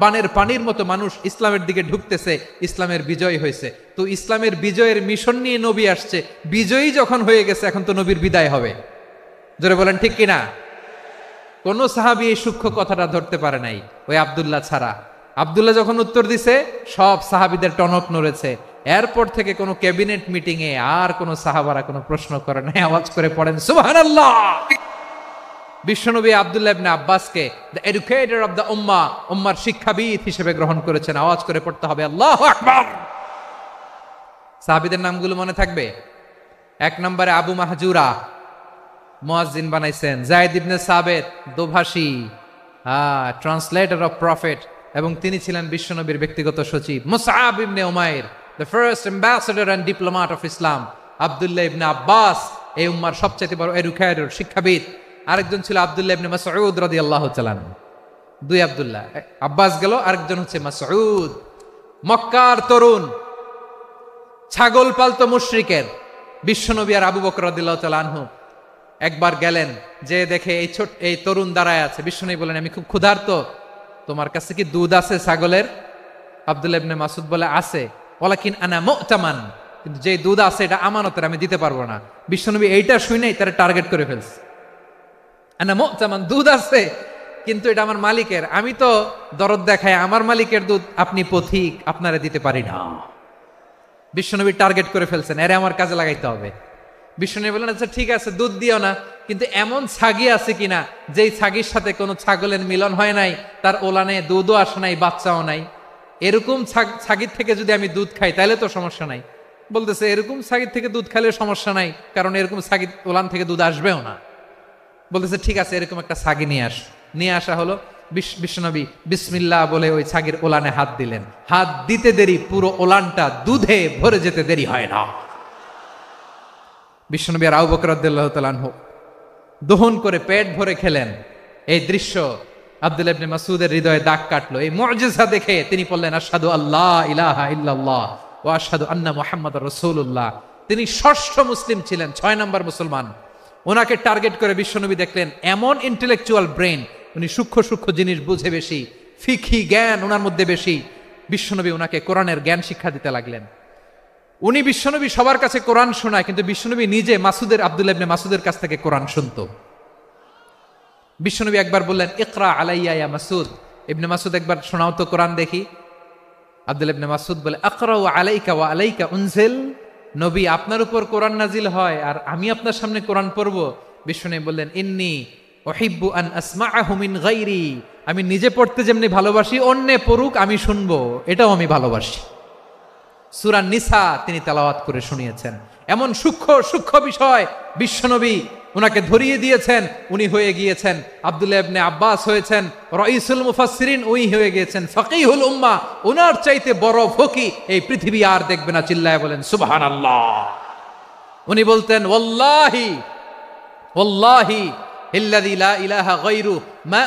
বানের পানির মতো মানুষ ইসলামের দিকে ঢুকতেছে, ইসলামের বিজয় হয়েছে। তো ইসলামের বিজয়ের মিশন নিয়ে নবী আসছে, বিজয়ী যখন হয়ে গেছে, এখন তো নবীর বিদায় হবে। জোরে বলেন ঠিক কিনা? কোন সাহাবী এই সূক্ষ্ম কথাটা ধরতে পারে নাই, ওই আব্দুল্লাহ ছাড়া। আব্দুল্লাহ যখন উত্তর দিছে, সব সাহাবীদের টনক নড়েছে। এরপর থেকে কোনো ক্যাবিনেট মিটিং এ আর কোন সাহাবারা কোনো প্রশ্ন করে নাই। আওয়াজ করে পড়েন সুবহানাল্লাহ। বিশ্বনবী আব্দুল্লাহ ইবনে আব্বাসকে দ্য এডুকেটর অফ দ্য উম্মাহ, উম্মার শিক্ষাবিদ হিসেবে গ্রহণ করেছেন। আওয়াজ করে পড়তে হবে আল্লাহু আকবার। সাহাবীদের নামগুলো মনে থাকবে? এক নম্বরে আবু মাহজুরা, মুয়াজ্জিন বানাইছেন। যায়েদ ইবনে সাবিত, দোভাষী, ট্রান্সলেটর অফ প্রফেট, এবং তিনি ছিলেন বিশ্বনবীর ব্যক্তিগত সচিব। Musab ibn Umair, the first ambassador and diplomat of Islam. Abdullah ibn Abbas, এই উম্মার সবচেয়ে বড় এডুকেটর, শিক্ষাবিদ। আরেকজন ছিল আব্দুল্লাহ ইবনে মাসউদ রাদিয়াল্লাহু তাআলা আনহু। দুই আব্দুল্লাহ, আব্বাস গেল, আরেকজন হচ্ছে মাসউদ, মক্কার তরুণ। ছাগল পালতো মুশরিকের। বিশ্বনবী আর আবু বকর রাদিয়াল্লাহু তাআলা আনহু একবার গেলেন, যে দেখে এই তরুণ দাঁড়ায় আছে। বিশ্বনবী বলেন, আমি খুব ক্ষুধার্ত, তোমার কাছে কি দুধ আছে ছাগলের? আব্দুল্লাহ ইবনে মাসউদ বলে, আছে। ওয়ালাকিন আনা মুতামান, কিন্তু যে দুধ আছে এটা আমানতের, আমি দিতে পারবো না। বিশ্বনবী এইটা শুনেই তারা টার্গেট করে ফেলছে। আনা মুতামান, দুধ আছে কিন্তু এটা আমার মালিকের, আমি তো দরদ দেখায় আমার মালিকের দুধ আপনি পথিক, আপনারে দিতে পারি না। বিশ্বনবী টার্গেট করে ফেলছেন, এরে আমার কাজে লাগাইতে হবে। বিশ্বনবী বললেন, আচ্ছা ঠিক আছে, দুধ দিও না, কিন্তু এমন ছাগি আছে কিনা যেই ছাগির সাথে কোনো ছাগলের মিলন হয় নাই, তার ওলানে দুধও আসে নাই, বাচ্চাও নাই, এরকম ছাগির থেকে যদি আমি দুধ খাই তাহলে তো সমস্যা নাই। বলতেছে, এরকম ছাগির থেকে দুধ খাইলে সমস্যা নাই, কারণ এরকম ছাগির ওলান থেকে দুধ আসবেও না। বলতেছে, ঠিক আছে, এরকম একটা ছাগি নিয়ে আসা হলো। বিশ্বনবী বিসমিল্লাহ বলে ওই ছাগির ওলানে হাত দিলেন। হাত দিতে দেরি, পুরো ওলানটা দুধে ভরে যেতে দেরি হয় না। বিশ্বনবী আর আবু বকর রাদিয়াল্লাহু তাআলা আনহু দহন করে পেট ভরে খেলেন। এই দৃশ্য আব্দুল্লাহ ইবনে মাসউদের হৃদয়ে দাগ কাটলো। এই মুআজিজা দেখে তিনি বললেন, আশহাদু আল্লা ইলাহা ইল্লাল্লাহ ওয়া আশহাদু আন্না মুহাম্মাদুর রাসূলুল্লাহ। তিনি ষষ্ঠ মুসলিম ছিলেন, 6 নম্বর মুসলমান। ওনাকে টার্গেট করে বিশ্বনবী দেখলেন এমন ইন্টেলেকচুয়াল ব্রেন, উনি সূক্ষ্ম সূক্ষ্ম জিনিস বুঝে বেশি, ফিকহি জ্ঞান ওনার মধ্যে বেশি। বিশ্বনবী ওনাকে কোরআনের জ্ঞান শিক্ষা দিতে লাগলেন। উনি বিশ্বনবী সবার কাছে কোরআন শোনায়, কিন্তু বিশ্বনবী নিজে আব্দুল্লাহ ইবনে মাসউদের কাছ থেকে কোরআন শুনতো। বিশ্বনবী একবার বললেন, ইকরা আলাইয়া ইয়া মাসউদ। ইবনে মাসউদ, একবার শোনাও তো কোরআন দেখি। আব্দুল্লাহ ইবনে মাসউদ বলে, আকরাউ আলাইকা ওয়া আলাইকা উনজিল। নবী, আপনার উপর কোরআন নাজিল হয় আর আমি আপনার সামনে কোরআন পড়ব। বিশ্বনবী বললেন, ইন্নী উহিব্বু আন আসমাআহু মিন গায়রি। আমি নিজে পড়তে যেমনি ভালোবাসি, অন্যে পড়ুক আমি শুনবো, এটাও আমি ভালোবাসি। সূরা নিসা তিনি তেলাওয়াত করে শুনিয়েছেন। এমন সূক্ষ্ম সূক্ষ্ম বিষয় বিশ্বনবী উনাকে ধরিয়ে দিয়েছেন। উনি হয়ে গিয়েছেন, আব্দুল্লাহ ইবনে আব্বাস হয়েছেন রাইসুল মুফাসসিরিন, উই হয়ে গিয়েছেন ফাকিহুল উম্মাহ। ওনার চাইতে বড় ফকি এই পৃথিবী আর দেখবে না। চিল্লায় বলেন সুবহানাল্লাহ। উনি বলতেন, ওয়াল্লাহি ওয়াল্লাহি ইল্লাযী লা ইলাহা গায়রু মা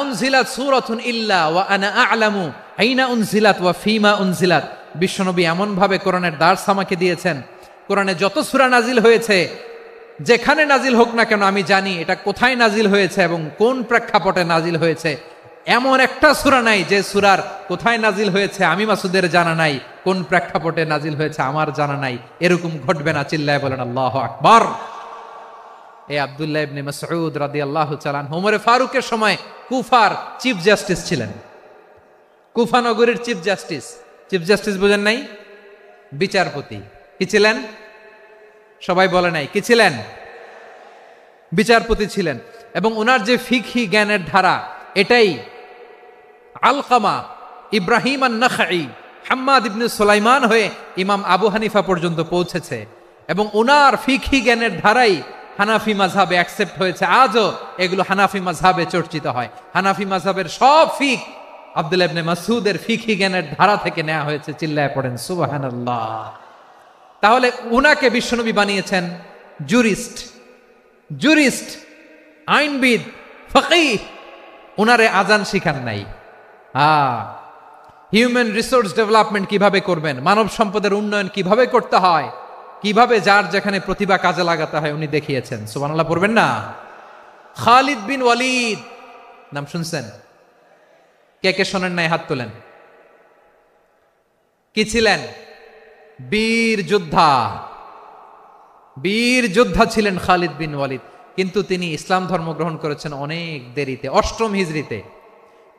উনজিলাত সূরাতুন ইল্লা ওয়া আনা আ'লামু আইনা উনজিলাত ওয়া ফীমা উনজিলাত। বিশ্বনবী এমন ভাবে কোরআনের দার্স আমাকে দিয়েছেন, কোরআনে যত সূরা নাজিল হয়েছে, যেখানে নাজিল হোক না কেন আমি জানি এটা কোথায় নাজিল হয়েছে এবং কোন প্রেক্ষাপটে নাজিল হয়েছে। এমন একটা সূরা নাই যে সূরার কোথায় নাজিল হয়েছে আমি মাসুদের জানা নাই, কোন প্রেক্ষাপটে নাজিল হয়েছে আমার জানা নাই। এরকম ঘটবে না। চিল্লায় বলেন আল্লাহু আকবার। এই আব্দুল্লাহ ইবনে মাসউদ রাদিয়াল্লাহু তাআলা আনহু ওমর ফারুকের সময় কুফার চিফ জাস্টিস ছিলেন। কুফা নগরীর চিফ জাস্টিস। চিফ জাস্টিস বুঝেন নাই? বিচারপতি। কি ছিলেন? সবাই বলে নাই, কি ছিলেন? বিচারপতি ছিলেন। এবং ওনার যে ফিকহি জ্ঞানের ধারা, এটাই আলকামা, ইব্রাহিম আন-নাখাই, হাম্মাদ ইবনে সুলাইমান হয়ে ইমাম আবু হানিফা পর্যন্ত পৌঁছেছে। এবং ওনার ফিকহি জ্ঞানের ধারাই হানাফি মাযহাবে অ্যাকসেপ্ট হয়েছে। আজও এগুলো হানাফি মাযহাবে চর্চিত হয়। হানাফি মাযহাবের সব ফিক আব্দুল্লাহ ইবনে মাসউদের ফিকহি জ্ঞানের ধারা থেকে নেওয়া হয়েছে। চিল্লায় পড়েন সুবহানাল্লাহ। তাহলে উনাকে বিশ্বনবী বানিয়েছেন জুরিস্ট, আইনবিদ, ফকিহ। উনারে আজান শিখান নাই। হিউম্যান রিসোর্স ডেভেলপমেন্ট কিভাবে করবেন, মানব সম্পদের উন্নয়ন কিভাবে করতে হয়, কিভাবে যার যেখানে প্রতিভা কাজে লাগাতে হয় উনি দেখিয়েছেন। সুবহানাল্লাহ পড়বেন না? খালিদ বিন ওয়ালিদ নাম শুনছেন? কে কে শোনেন নাই হাত তোলেন। কি ছিলেন? বীর যোদ্ধা ছিলেন খালিদ বিন ওয়ালিদ। কিন্তু তিনি ইসলাম ধর্ম গ্রহণ করেছেন অনেক দেরিতে, 8ম হিজরিতে।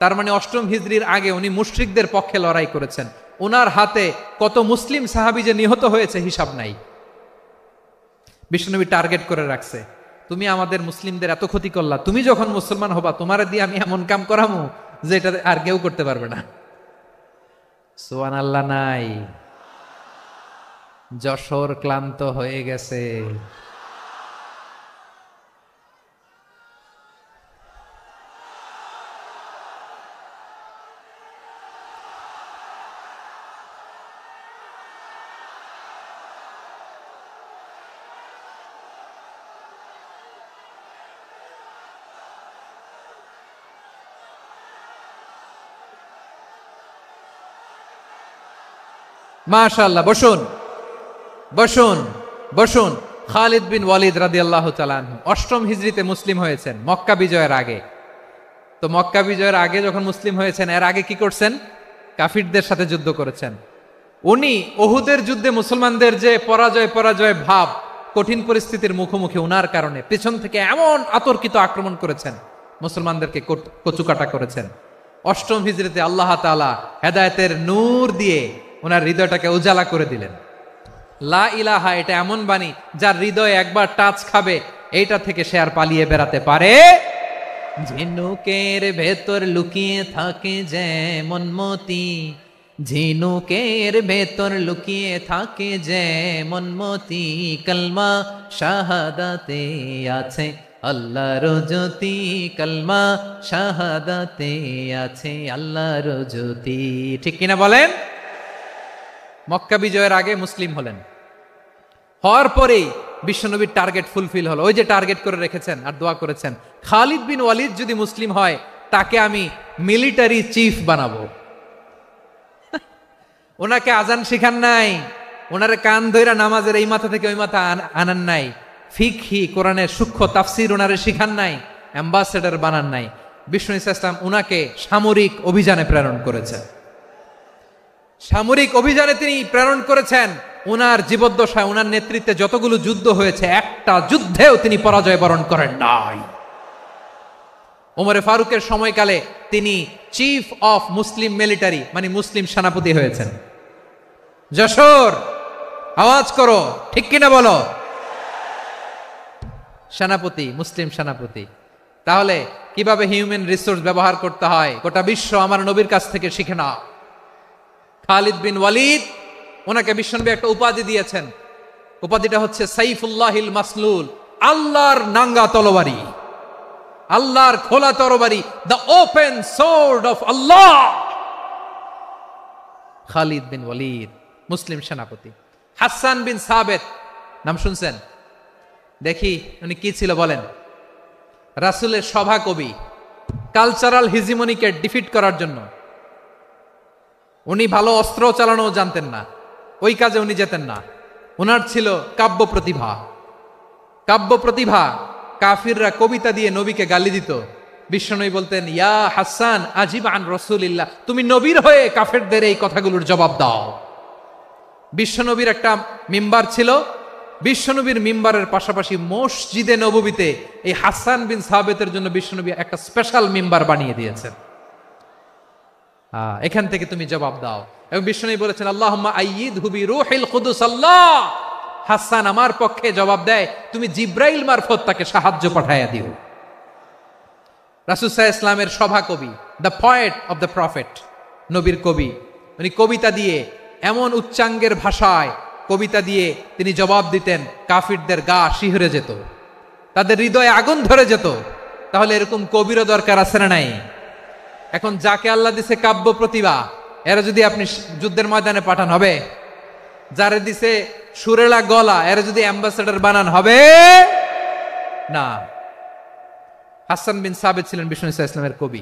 তার মানে 8ম হিজরির আগে উনি মুশরিকদের পক্ষে লড়াই করেছেন। ওনার হাতে কত মুসলিম সাহাবী যে নিহত হয়েছে হিসাব নাই। বিশ্বনবী টার্গেট করে রাখছে, তুমি আমাদের মুসলিমদের এত ক্ষতি করলা, তুমি যখন মুসলমান হবা তোমার দিয়ে আমি এমন কাম করামু যে এটা আর কেউ করতে পারবে না। সুবহানাল্লাহ নাই? যশোর ক্লান্ত হয়ে গেছে। মাশাআল্লাহ, বসুন বসুন বসুন। খালিদ বিন ওয়ালিদ রাদিয়াল্লাহু তাআলা আনহু 8ম হিজরিতে মুসলিম হয়েছেন, মক্কা বিজয়ের আগে। তো মক্কা বিজয়ের আগে যখন মুসলিম হয়েছেন, এর আগে কি করছেন? কাফিরদের সাথে যুদ্ধ করেছেন। উনি উহুদের যুদ্ধে মুসলমানদের যে পরাজয় ভাব, কঠিন পরিস্থিতির মুখোমুখি উনার কারণে পেছন থেকে এমন আতর্কিত আক্রমণ করেছেন, মুসলমানদেরকে কচুকাটা করেছেন। 8ম হিজরিতে আল্লাহ তাআলা হেদায়েতের নূর দিয়ে ওনার হৃদয়টাকে উজালা করে দিলেন। লা ইলাহা, এটা এমন বাণী যার হৃদয় একবার টাচ খাবে, এইটা থেকে সে আর পালিয়ে বেড়াতে পারে। ঝিনুকের ভেতর লুকিয়ে থাকে যেমন মতি, ঝিনুকের ভেতর লুকিয়ে থাকে যেমন মতি, কলমা শাহাদাতে আছে আল্লাহর জ্যোতি, কলমা শাহাদাতে আছে আল্লাহর জ্যোতি। ঠিক কিনা বলেন? মক্কা বিজয়ের আগে মুসলিম হলেন, হওয়ার পরেই বিশ্বনবীর টার্গেট ফুলফিল হলো। ওই যে টার্গেট করে রেখেছেন আর দোয়া করেছেন, খালিদ বিন ওয়ালিদ যদি মুসলিম হয় তাকে আমি মিলিটারি চিফ বানাবো। ওনাকে আজান শিখান নাই, ওনারে কান ধইরা নামাজের এই মাথা থেকে ওই মাথা আনান নাই, ফিকহি কোরআনের সূক্ষ্ম তাফসীর ওনারে শিখান নাই, অ্যাম্বাসেডর বানান নাই। বিষ্ণু ইসলাম উনাকে সামরিক অভিযানে প্রেরণ করেছেন। সামরিক অভিযানে তিনি প্রেরণ করেছেন। উনার জীবদ্দশায় উনার নেতৃত্বে যতগুলো যুদ্ধ হয়েছে, একটা যুদ্ধেও তিনি পরাজয় বরণ করেন নাই। ওমরে ফারুকের সময়কালে তিনি চিফ অফ মুসলিম মিলিটারি, মানে মুসলিম সেনাপতি হয়েছেন। যশোর, আওয়াজ করো, ঠিক কিনা বলো? সেনাপতি, মুসলিম সেনাপতি। তাহলে কিভাবে হিউম্যান রিসোর্স ব্যবহার করতে হয় গোটা বিশ্ব আমার নবীর কাছ থেকে শিখে নাও। খালিদ বিন ওয়ালিদ, ওনাকে বিশ্বনবী একটা উপাধি দিয়েছেন। উপাধিটা হচ্ছে সাইফুল্লাহিল মাসলুল, আল্লাহর নাঙ্গা তরবারি, আল্লাহর খোলা তরবারি, দ্য ওপেন সোর্ড অফ আল্লাহ। খালিদ বিন ওয়ালিদ মুসলিম সেনাপতি। হাসান বিন সাবেত নাম শুনছেন? দেখি উনি কি ছিল বলেন। রাসূলের সভা কবি, কালচারাল হিজিমনিকে ডিফিট করার জন্য। উনি ভালো অস্ত্র চালানো জানতেন না, ওই কাজে উনি যেতেন না। উনার ছিল কাব্য প্রতিভা। কাব্য প্রতিভা, কাফিররা কবিতা দিয়ে নবীকে গালি দিত। বিশ্বনবী বলতেন, ইয়া হাসান আজিব আন রাসূলিল্লাহ, তুমি নবীর হয়ে কাফেরদের এই কথাগুলোর জবাব দাও। বিশ্বনবীর একটা মিম্বার ছিল, বিশ্বনবীর মিম্বারের পাশাপাশি মসজিদে নববীতে এই হাসান বিন সাবেতের জন্য বিশ্বনবী একটা স্পেশাল মিম্বার বানিয়ে দিয়েছেন। এখান থেকে তুমি জবাব দাও। এবং বিশ্বনবী বলেছেন, আল্লাহুম্মা আইয়িদহু বিরূহিল কুদুস, আল্লাহ হাসান আমার পক্ষে জবাব দেয়, তুমি জিব্রাইল মারফত তাকে সাহায্য পাঠাইয়া দিও। রাসূল সাল্লাল্লাহু আলাইহি ওয়াসাল্লামের সভা কবি, the poet of the prophet, নবীর কবি। উনি কবিতা দিয়ে, এমন উচ্চাঙ্গের ভাষায় কবিতা দিয়ে তিনি জবাব দিতেন, কাফিরদের গা শিহরে যেত, তাদের হৃদয়ে আগুন ধরে যেত। তাহলে এরকম কবিরও দরকার আছে না নাই? এখন যাকে আল্লাহ দিছে কাব্য প্রতিভা, এরা যদি আপনি যুদ্ধের ময়দানে পাঠান হবে? যারে দিছে সুরেলা গলা, এরা যদি অ্যাম্বাসেডর বানান হবে না। হাসান বিন সাবেত ছিলেন বিষ্ণু ইসলামের কবি।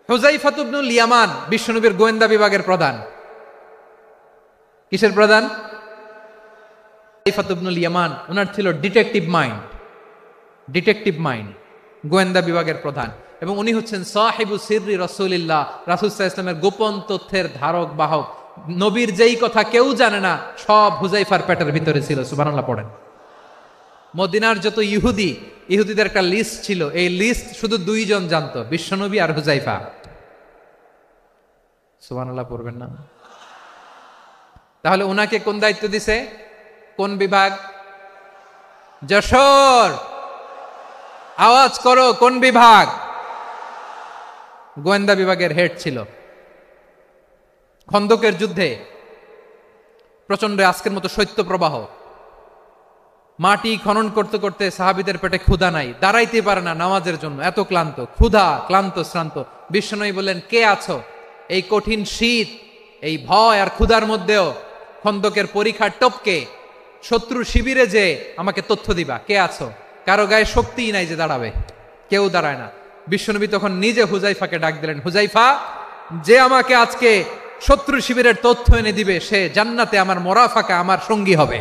হুযায়ফা ইবনুল ইয়ামান বিশ্বনবীর গোয়েন্দা বিভাগের প্রধান। কিসের প্রধান? হুযায়ফা ইবনুল ইয়ামান, ওনার ছিল ডিটেকটিভ মাইন্ড, ডিটেকটিভ মাইন্ড, গোয়েন্দা বিভাগের প্রধান। এবং উনি হচ্ছেন সাহিবু সিররি রাসূলিল্লাহ, রাসূল সাল্লাল্লাহু আলাইহি ওয়াসাল্লামের গোপন তথ্যের ধারক বাহক। নবীর যেই কথা কেউ জানে না, সব হুযায়ফার পেটের ভিতরে ছিল। সুবহানাল্লাহ পড়েন। মদিনার যত ইহুদিদের একটা লিস্ট ছিল, এই লিস্ট শুধু দুইজন জানতো, বিশ্বনবী আর হুযায়ফা। সুবহানাল্লাহ পড়বেন না? তাহলে উনাকে কোন দায়িত্ব দিছে? কোন বিভাগ? যশোর, আওয়াজ করো, কোন বিভাগ? গোয়েন্দা বিভাগের হেড ছিল। খন্দকের যুদ্ধে প্রচন্ড আজকের মতো শৈত্য প্রবাহ, মাটি খনন করতে করতে সাহাবীদের পেটে ক্ষুধা নাই, দাঁড়াইতে পারে না নামাজের জন্য, এত ক্লান্ত, ক্ষুধা, ক্লান্ত, শ্রান্ত। বিশ্বনবী বললেন, কে আছো? এই কঠিন শীত, এই ভয় আর ক্ষুধার মধ্যেও খন্দকের পরীক্ষার টপকে শত্রু শিবিরে যে আমাকে তথ্য দিবা, কে আছো? কারো গায়ে শক্তিই নাই যে দাঁড়াবে, কেউ দাঁড়ায় না। বিশ্বনবী তখন নিজে হুযায়ফাকে ডাক দিলেন, হুযায়ফা, যে আমাকে আজকে শত্রু শিবিরের তথ্য এনে দিবে, সে জান্নাতে আমার মোরাফাকা, আমার সঙ্গী হবে।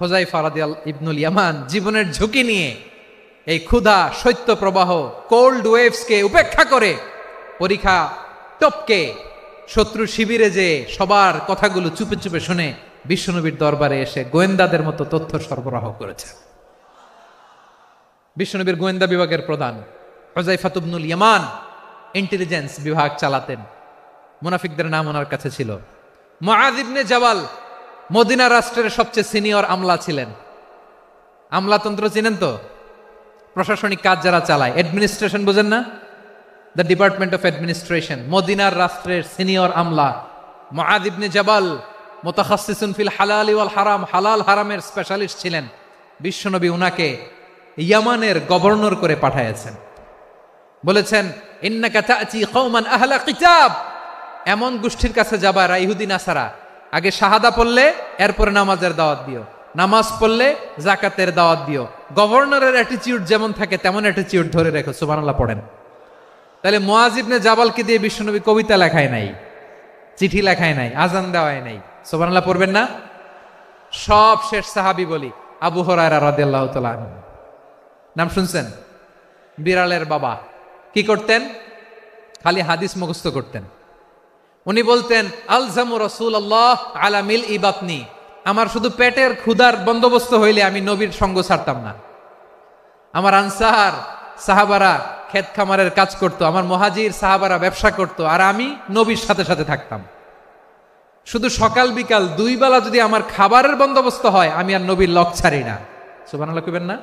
হুযায়ফা রাদিয়াল্লাহু ইবনুল ইয়ামান জীবনের ঝুঁকি নিয়ে এই ক্ষুধা, শৈত্য প্রবাহ, কোল্ড ওয়েভসকে উপেক্ষা করে পরীক্ষা টপকে শত্রু শিবিরে যে সবার কথাগুলো চুপে চুপে শুনে বিশ্বনবীর দরবারে এসে গোয়েন্দাদের মতো তথ্য সরবরাহ করেছে। বিশ্বনবীর গোয়েন্দা বিভাগের প্রধান হুযায়ফা ইবনুল ইয়ামান ইন্টেলিজেন্স বিভাগ চালাতেন। মুনাফিকদের নাম ওনার কাছে ছিল। মুআয ইবনে জাবাল মদিনা রাষ্ট্রের সবচেয়ে সিনিয়র আমলা ছিলেন। আমলাতন্ত্র চিনেন তো? প্রশাসনিক কাজ যারা চালায়, অ্যাডমিনিস্ট্রেশন বোঝেন না? The department of administration. মদিনার রাষ্ট্রের সিনিয়র আমলা মুআয ইবনে জাবাল মুতাখাসসিসুন ফিল হালাল ওয়াল হারাম, হালাল হারামের স্পেশালিস্ট ছিলেন। বিশ্বনবী উনাকে ইয়ামানের গভর্নর করে পাঠাইছেন। বলেছেন, ইন্নাকা তা'তি কওমান আহলা কিতাব, এমন গোষ্ঠীর কাছে যাবা যারা ইহুদি নাসারা, আগে শাহাদা পড়লে এরপরে নামাজের দাওয়াত দিও, নামাজ পড়লে যাকাতের দাওয়াত দিও। গভর্নরের অ্যাটিটিউড যেমন থাকে তেমন অ্যাটিটিউড ধরে রেখো। সুবহানাল্লাহ পড়েন। তাহলে মুআয ইবনে জাবালকে দিয়ে বিশ্বনবী কবিতা লেখায় নাই, চিঠি লেখায় নাই, আজান দেওয়ায় নাই। সুবহানাল্লাহ পড়বেন না? সব শেষ সাহাবী বলি আবু হুরায়রা রাদিয়াল্লাহু তাআলা আনহু। নাম শুনছেন? বিড়ালের বাবা। কি করতেন? খালি হাদিস মুখস্থ করতেন। উনি বলতেন, আলজামু রাসূলুল্লাহ আলা মিলই বাতনি, আমার শুধু পেটের ক্ষুধার বন্দোবস্ত হইলে আমি নবীর সঙ্গ ছাড়তাম না। আমার আনসার সাহাবারা ক্ষেত খামারের কাজ করত, আমার মুহাজির সাহাবারা ব্যবসা করত, আর আমি নবীর সাথে সাথে থাকতাম। শুধু সকাল বিকাল দুই বেলা যদি আমার খাবারের বন্দোবস্ত হয়, আমি আর নবীর লক ছাড়ি না। সুবহানাল্লাহ কইবেন না?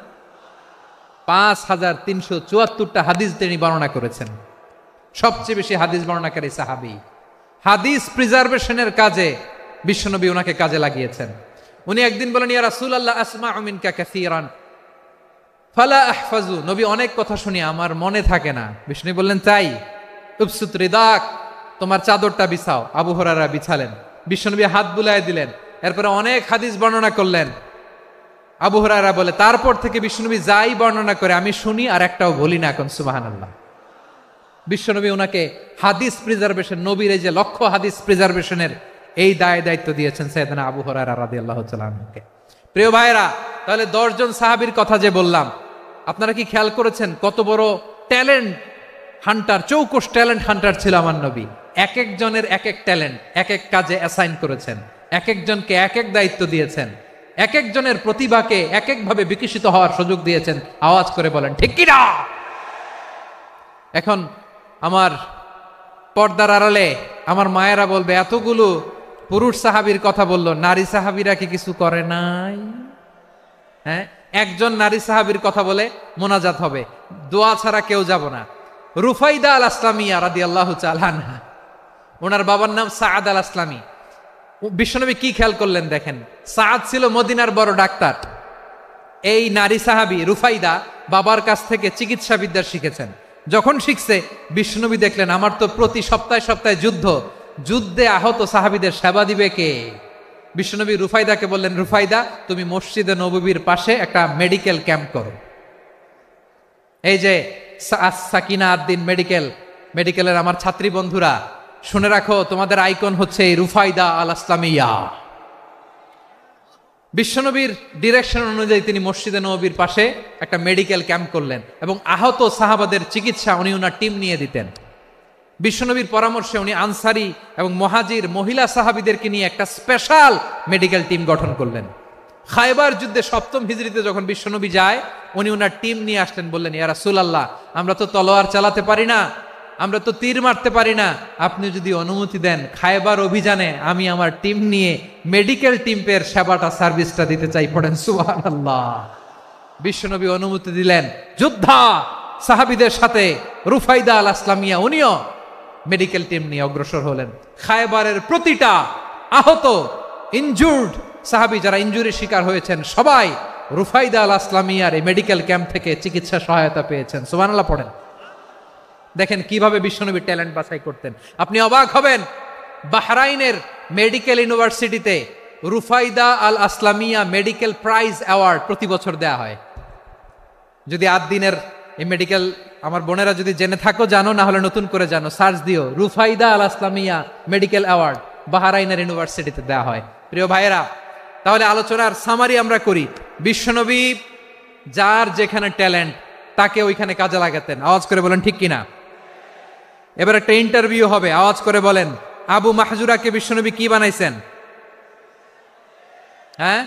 5374টা হাদিস তিনি বর্ণনা করেছেন। সবচেয়ে বেশি হাদিস বর্ণনাকারী সাহাবী। হাদিস প্রিজার্ভেশনের কাজে বিশ্বনবী ওনাকে কাজে লাগিয়েছেন। উনি একদিন বলেন, ইয়া রাসূলুল্লাহ আসমাউ মিনকা কাসীরান ফালা আহফাজু, নবী অনেক কথা শুনি আমার মনে থাকে না। বিষ্ণু বললেন, তাই? উবসুত রিদাক, তোমার চাদরটা বিছাও। আবু হুরায়রা বিছালেন, বিশ্বনবী হাত বুলায় দিলেন, এরপরে অনেক হাদিস বর্ণনা করলেন। আবু হুরায়রা বলে, তারপর থেকে বিশ্বনবী যাই বর্ণনা করে আমি শুনি আর একটাও বলি না। এখন সুবহানাল্লাহ। বিশ্বনবী ওনাকে হাদিস প্রিজার্ভেশন, নবীর এই যে লক্ষ্য হাদিস প্রিজার্ভেশনের এই দায়িত্ব দিয়েছেন সাইয়েদনা আবু হুরায়রা রাদিয়াল্লাহু তাআলা আনহুকে। প্রিয় ভাইরা, তাহলে 10 জন সাহাবীর কথা যে বললাম, আপনারা কি খেয়াল করেছেন কত বড় ট্যালেন্ট হান্টার, চৌকস ট্যালেন্ট হান্টার ছিল আমার নবী। এক একজনের এক এক ট্যালেন্ট এক এক কাজে অ্যাসাইন করেছেন, এক একজনকে এক এক দায়িত্ব দিয়েছেন, এক একজনের প্রতিভাকে এক একভাবে বিকশিত হওয়ার সুযোগ দিয়েছেন। আওয়াজ করে বলেন ঠিক কি না? এখন আমার পর্দার আড়ালে আমার মায়েরা বলবে, এতগুলো পুরুষ সাহাবীর কথা বললো, নারী সাহাবীরা কি কিছু করে নাই? হ্যাঁ, একজন নারী সাহাবীর কথা বলে মোনাজাত হবে, দোয়া ছাড়া কেউ যাব না। রুফাইদা আল আসলামিয়া রাদিয়াল্লাহু তাআলা আনহা, ওনার বাবার নাম সাআদ আল আসলামি। বিশ্বনবী কি খেয়াল করলেন দেখেন, সাআদ ছিল মদিনার বড় ডাক্তার। এই নারী সাহাবী রুফাইদা বাবার কাছ থেকে চিকিৎসা বিদ্যা শিখেছেন। যখন শিখছে, বিশ্বনবী দেখলেন আমার তো প্রতি সপ্তাহে সপ্তাহে যুদ্ধে আহত সাহাবীদের সেবা দিবে কে? বিশ্বনবী রুফাইদাকে বললেন, রুফাইদা তুমি মসজিদে নববীর পাশে একটা মেডিকেল ক্যাম্প করো। এই যে সাকিনা আদ্দিন মেডিকেলের আমার ছাত্রী বন্ধুরা শুনে রাখো, তোমাদের আইকন হচ্ছে এই রুফাইদা আল আসলামিয়া। বিশ্বনবীর ডিরেকশন অনুযায়ী তিনি মসজিদে নববীর পাশে একটা মেডিকেল ক্যাম্প করলেন এবং আহত সাহাবাদের চিকিৎসা উনি ওনার টিম নিয়ে দিতেন। বিশ্বনবীর পরামর্শে উনি আনসারি এবং মুহাজির মহিলা সাহাবীদেরকে নিয়ে একটা স্পেশাল মেডিকেল টিম গঠন করলেন। খায়বার যুদ্ধে 7ম হিজরিতে যখন বিশ্বনবী যায়, উনি ওনার টিম নিয়ে আসলেন, বললেন, ইয়া রাসূলুল্লাহ আমরা তো তলোয়ার চালাতে পারি না, আমরা তো তীর মারতে পারি না, আপনি যদি অনুমতি দেন খায়বার অভিযানে আমি আমার টিম নিয়ে মেডিকেল টিমের সেবাটা সার্ভিসটা দিতে চাই। পড়েন সুবহানাল্লাহ। বিশ্বনবী অনুমতি দিলেন, যোদ্ধা সাহাবীদের সাথে রুফাইদা আল আসলামিয়া উনিও মেডিকেল টিম নিয়ে অগ্রসর হলেন। খায়বারের প্রতিটা আহত ইনজুর্ড সাহাবী যারা ইনজুরির শিকার হয়েছেন সবাই রুফাইদা আল আসলামিয়ার এই মেডিকেল ক্যাম্প থেকে চিকিৎসা সহায়তা পেয়েছেন। সুবহানাল্লাহ পড়েন। দেখেন কিভাবে বিশ্বনবী ট্যালেন্ট বাছাই করতেন। আপনি অবাক হবেন, বাহরাইনের মেডিকেল ইউনিভার্সিটিতে রুফাইদা আল আসলামিয়া মেডিকেল প্রাইজ অ্যাওয়ার্ড প্রতি বছর দেয়া হয়। যদি 8 দিনের এই মেডিকেল আমার বোনেরা যদি জেনে থাকো জানো, না হলে নতুন করে জানো, সার্চ দিও, রুফাইদা আল ইসলামিয়া মেডিকেল অ্যাওয়ার্ড বাহরাইনের ইউনিভার্সিটিতে দেওয়া হয়। প্রিয় ভাইয়েরা, তাহলে আলোচনার সামারি আমরা করি। বিশ্বনবী যার যেখানে ট্যালেন্ট তাকে ওইখানে কাজে লাগাতেন। আওয়াজ করে বলেন ঠিক কিনা? এবার একটা ইন্টারভিউ হবে, আওয়াজ করে বলেন আবু মাহজুরাকে বিশ্বনবী কি বানাইছেন? হ্যাঁ,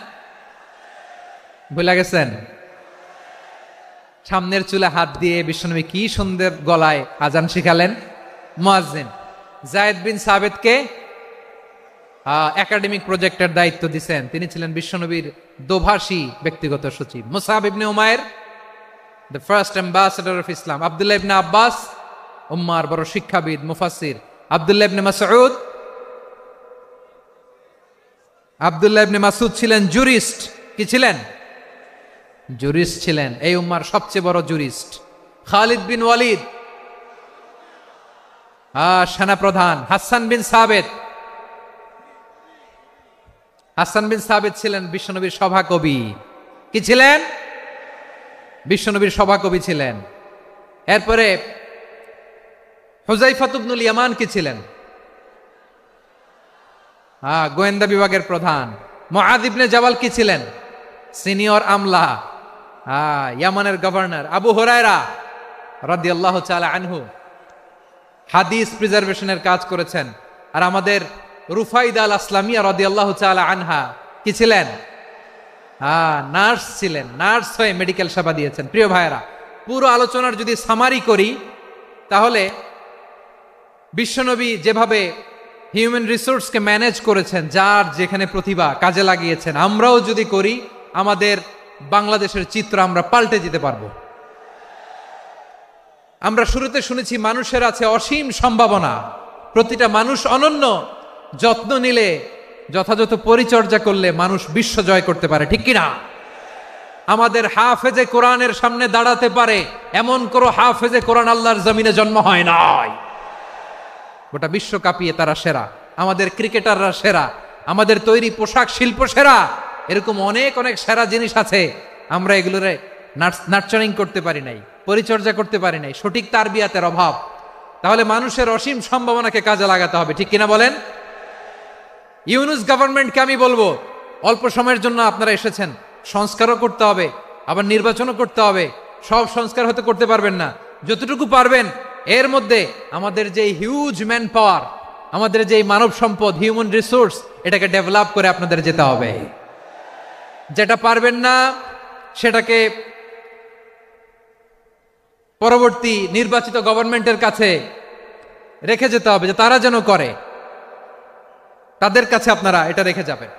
ভুলে গেছেন? সামনের চুলে হাত দিয়ে বিশ্বনবী কি সুন্দর গলায় আজান শিখালেন। মুয়াজ্জিন। যায়েদ বিন সাবিতকে একাডেমিক প্রজেক্টের দায়িত্ব দিয়েছেন, তিনি ছিলেন বিশ্বনবীর দোভাষী ব্যক্তিগত সচিব। Musab ibn Umair, the first ambassador of Islam. Abdullah ibn Abbas, উম্মার বড় শিক্ষাবিদ মুফাসসির। আব্দুল্লাহ ইবনে মাসউদ, আব্দুল্লাহ ইবনে মাসউদ ছিলেন জুরিস্ট। কি ছিলেন? জুরিস্ট ছিলেন, এই উম্মার সবচেয়ে বড় জুরিস্ট। খালিদ বিন ওয়ালিদ, সেনাপ্রধান। হাসান বিন সাবিত, হাসান বিন সাবিত ছিলেন বিশ্বনবীর সভাকবি। কি ছিলেন? বিশ্বনবীর সভাকবি ছিলেন। এরপরে হুযায়ফা ইবনুল ইয়ামান কি ছিলেন? গোয়েন্দা বিভাগের প্রধান। মুআয ইবনে জাবাল কি ছিলেন? সিনিয়র আমলা, ইয়ামানের গভর্নর। আবু হুরায়রা রাদিয়াল্লাহু তাআলা আনহু হাদিস প্রিজার্ভেশনের কাজ করেছেন। আর আমাদের রুফাইদা আল ইসলামিয়া রাদিয়াল্লাহু তাআলা আনহা কি ছিলেন? নার্স ছিলেন, নার্স হয়ে মেডিকেল সেবা দিয়েছেন। প্রিয় ভাইয়েরা, পুরো আলোচনার যদি সামারি করি তাহলে বিশ্বনবী যেভাবে হিউম্যান রিসোর্সকে ম্যানেজ করেছেন, যার যেখানে প্রতিভা কাজে লাগিয়েছেন, আমরাও যদি করি আমাদের বাংলাদেশের চিত্র আমরা পাল্টে যেতে পারবো। আমরা শুরুতে শুনেছি মানুষের আছে অসীম সম্ভাবনা, প্রতিটা মানুষ অনন্য, যত্ন নিলে, যথাযথ পরিচর্যা করলে মানুষ বিশ্ব জয় করতে পারে। ঠিক কিনা? আমাদের হাফেজে কোরআনের সামনে দাঁড়াতে পারে এমন কোন হাফেজে কোরআন আল্লাহর জমিনে জন্ম হয় নাই। গোটা বিশ্ব কাঁপিয়ে তারা সেরা, আমাদের ক্রিকেটাররা সেরা, আমাদের তৈরি পোশাক শিল্প সেরা। এরকম অনেক অনেক সেরা জিনিস আছে, আমরা এগুলোরে নার্চারিং করতে পারি নাই, পরিচর্যা করতে পারি নাই, সঠিক তারবিয়াতের অভাব। তাহলে মানুষের অসীম সম্ভাবনাকে কাজে লাগাতে হবে। ঠিক কিনা বলেন? ইউনুস গভর্নমেন্টকে আমি বলবো, অল্প সময়ের জন্য আপনারা এসেছেন, সংস্কারও করতে হবে, আবার নির্বাচনও করতে হবে। সব সংস্কার হয়তো করতে পারবেন না, যতটুকু পারবেন এর মধ্যে আমাদের যে হিউজ ম্যান পাওয়ার, আমাদের যে মানব সম্পদ, হিউম্যান রিসোর্স, এটাকে ডেভেলপ করে আপনাদের যেতে হবে। যেটা পারবেন না সেটাকে পরবর্তী নির্বাচিত গভর্নমেন্টের কাছে রেখে যেতে হবে, যে তারা যেন করে, তাদের কাছে আপনারা এটা রেখে যাবেন।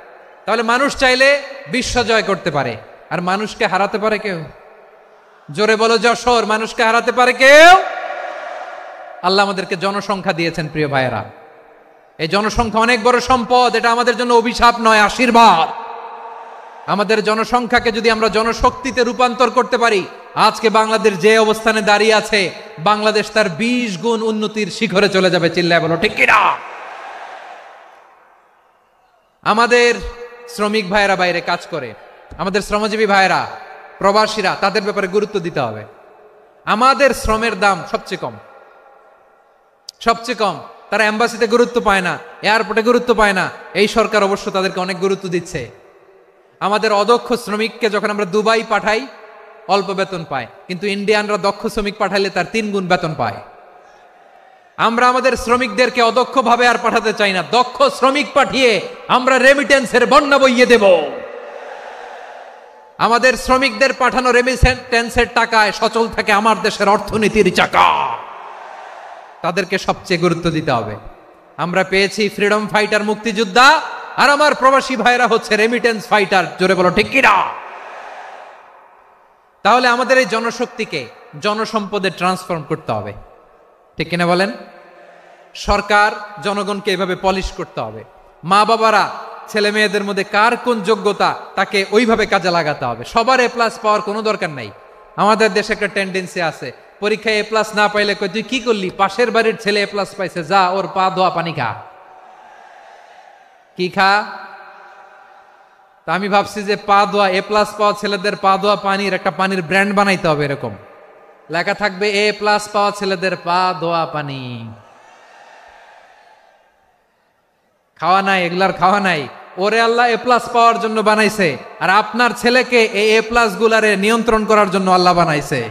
তাহলে মানুষ চাইলে বিশ্ব জয় করতে পারে। আর মানুষকে হারাতে পারে কেউ? জোরে বলো যশোর, মানুষকে হারাতে পারে কেউ? আল্লাহ আমাদেরকে জনসংখ্যা দিয়েছেন। প্রিয় ভাইয়েরা, এই জনসংখ্যা অনেক বড় সম্পদ, এটা আমাদের জন্য অভিশাপ নয়, আশীর্বাদ। আমাদের জনসংখ্যাকে যদি আমরা জনশক্তিতে রূপান্তর করতে পারি, আজকে বাংলাদেশ যে অবস্থানে দাঁড়িয়ে আছে, বাংলাদেশ তার 20 গুণ উন্নতির শিখরে চলে যাবে। চিল্লায় বলো ঠিক কিনা? আমাদের শ্রমিক ভাইয়েরা বাইরে কাজ করে, আমাদের শ্রমজীবী ভাইয়েরা, প্রবাসীরা, তাদের ব্যাপারে গুরুত্ব দিতে হবে। আমাদের শ্রমের দাম সবচেয়ে কম, সবচেয়ে কম। তারা এম্বাসিতে গুরুত্ব পায় না, এয়ারপোর্টে গুরুত্ব পায় না। এই সরকার অবশ্য তাদেরকে অনেক গুরুত্ব দিচ্ছে। আমাদের অদক্ষ শ্রমিককে যখন আমরা দুবাই পাঠাই, অল্প বেতন পায়, কিন্তু ইন্ডিয়ানরা দক্ষ শ্রমিক পাঠাইলে তার 3 গুণ বেতন পায়। আমরা আমাদের শ্রমিকদেরকে অদক্ষ ভাবে আর পাঠাতে চাই না, দক্ষ শ্রমিক পাঠিয়ে আমরা রেমিটেন্সের বন্যা বইয়ে দেব। আমাদের শ্রমিকদের পাঠানো রেমিটেন্সের টাকায় সচল থাকে আমার দেশের অর্থনীতির চাকা। তাদেরকে সবচেয়ে গুরুত্ব দিতে হবে। আমরা পেয়েছি ফ্রিডম ফাইটার, মুক্তিযোদ্ধা, আর আমার প্রবাসী ভাইরা হচ্ছে রেমিটেন্স ফাইটার। জোরে বলো ঠিক কিনা? তাহলে আমাদের এই জনশক্তিকে জনসম্পদে ট্রান্সফর্ম করতে হবে। ঠিক কিনা বলেন? সরকার জনগণকে এভাবে পলিশ করতে হবে। মা বাবারা ছেলে মেয়েদের মধ্যে কার কোন যোগ্যতা তাকে ওইভাবে কাজে লাগাতে হবে। সবার এ প্লাস পাওয়ার কোনো দরকার নাই। আমাদের দেশে একটা টেন্ডেন্সি আছে, পরীক্ষায় এ প্লাস না পাইলে কই তুই কি করলি, পাশের বাড়ির ছেলে এ প্লাস পাইছে, যা ওর পা ধোয়া পানি খা। কি খা? তা আমি ভাবছি যে পা ধোয়া, এ প্লাস পাওয়া ছেলেদের পা ধোয়া পানির একটা পানির ব্র্যান্ড বানাইতে হবে এরকম। লেখা থাকবে এ প্লাস পাওয়া ছেলেদের পা দোয়া পানি। খাওয়া নাই, এগুলার খাওয়া নাই। ওরে আল্লাহ এ প্লাস পাওয়ার জন্য বানাইছে, আর আপনার ছেলেকে এই এ প্লাস গুলারে নিয়ন্ত্রণ করার জন্য আল্লাহ বানাইছে।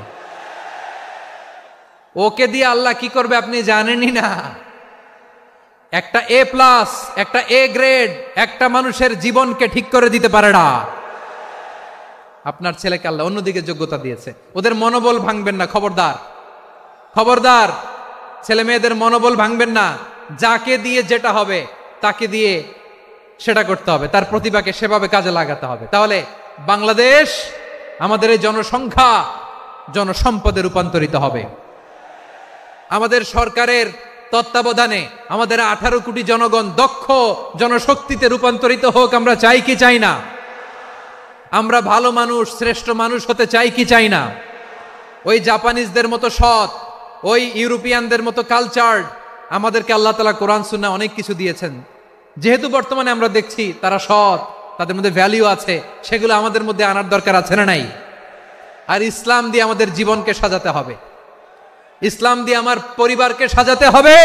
ওকে দিয়ে আল্লাহ কি করবে আপনি জানেনই না। একটা এ প্লাস, একটা এ গ্রেড একটা মানুষের জীবনকে ঠিক করে দিতে পারে না। আপনার ছেলেকে আল্লাহ অন্যদিকে যোগ্যতা দিয়েছে। ওদের মনোবল ভাঙবেন না, খবরদার খবরদার। ছেলে মেয়েদের মনোবল ভাঙবেন না। যাকে দিয়ে যেটা হবে তাকে দিয়ে সেটা করতে হবে, তার প্রতিভাকে সেভাবে কাজে লাগাতে হবে। তাহলে বাংলাদেশ, আমাদের এই জনসংখ্যা জনসম্পদে রূপান্তরিত হবে। আমাদের সরকারের তত্ত্বাবধানে আমাদের 18 কোটি জনগণ দক্ষ জনশক্তিতে রূপান্তরিত হোক, আমরা চাই কি চাই না? আমরা ভালো মানুষ, শ্রেষ্ঠ মানুষ হতে চাই কি চাই না? ওই জাপানিজদের মতো সৎ, ওই ইউরোপিয়ানদের মতো কালচার্ড। আমাদেরকে আল্লাহ তাআলা কোরআন সুন্নাহ অনেক কিছু দিয়েছেন। যেহেতু বর্তমানে আমরা দেখছি তারা সৎ, তাদের মধ্যে ভ্যালিউ আছে, সেগুলো আমাদের মধ্যে আনার দরকার আছে না নাই? আর ইসলাম দিয়ে আমাদের জীবনকে সাজাতে হবে, ইসলাম দিয়ে আমার পরিবারকে সাজাতে হবে।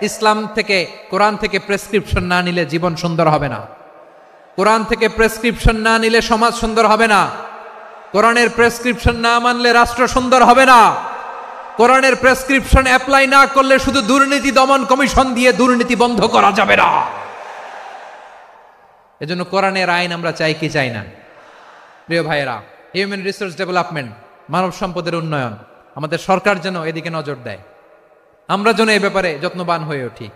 ইসলাম থেকে, কোরআন থেকে প্রেসক্রিপশন না নিলে জীবন সুন্দর হবে না। কোরআন থেকে প্রেসক্রিপশন না নিলে সমাজ সুন্দর হবে না। কোরআনের প্রেসক্রিপশন না মানলে রাষ্ট্র সুন্দর হবে না। কোরআনের প্রেসক্রিপশন অ্যাপ্লাই না করলে শুধু দুর্নীতি দমন কমিশন দিয়ে দুর্নীতি বন্ধ করা যাবে না। এজন্য কোরআনের আইন আমরা চাই কি চাই না? প্রিয় ভাইয়েরা, হিউম্যান রিসোর্স ডেভেলপমেন্ট, মানব সম্পদের উন্নয়ন, আমাদের সরকার যেন এদিকে নজর দেয়। আমরা যেন এই ব্যাপারে যত্নবান হয়ে উঠি।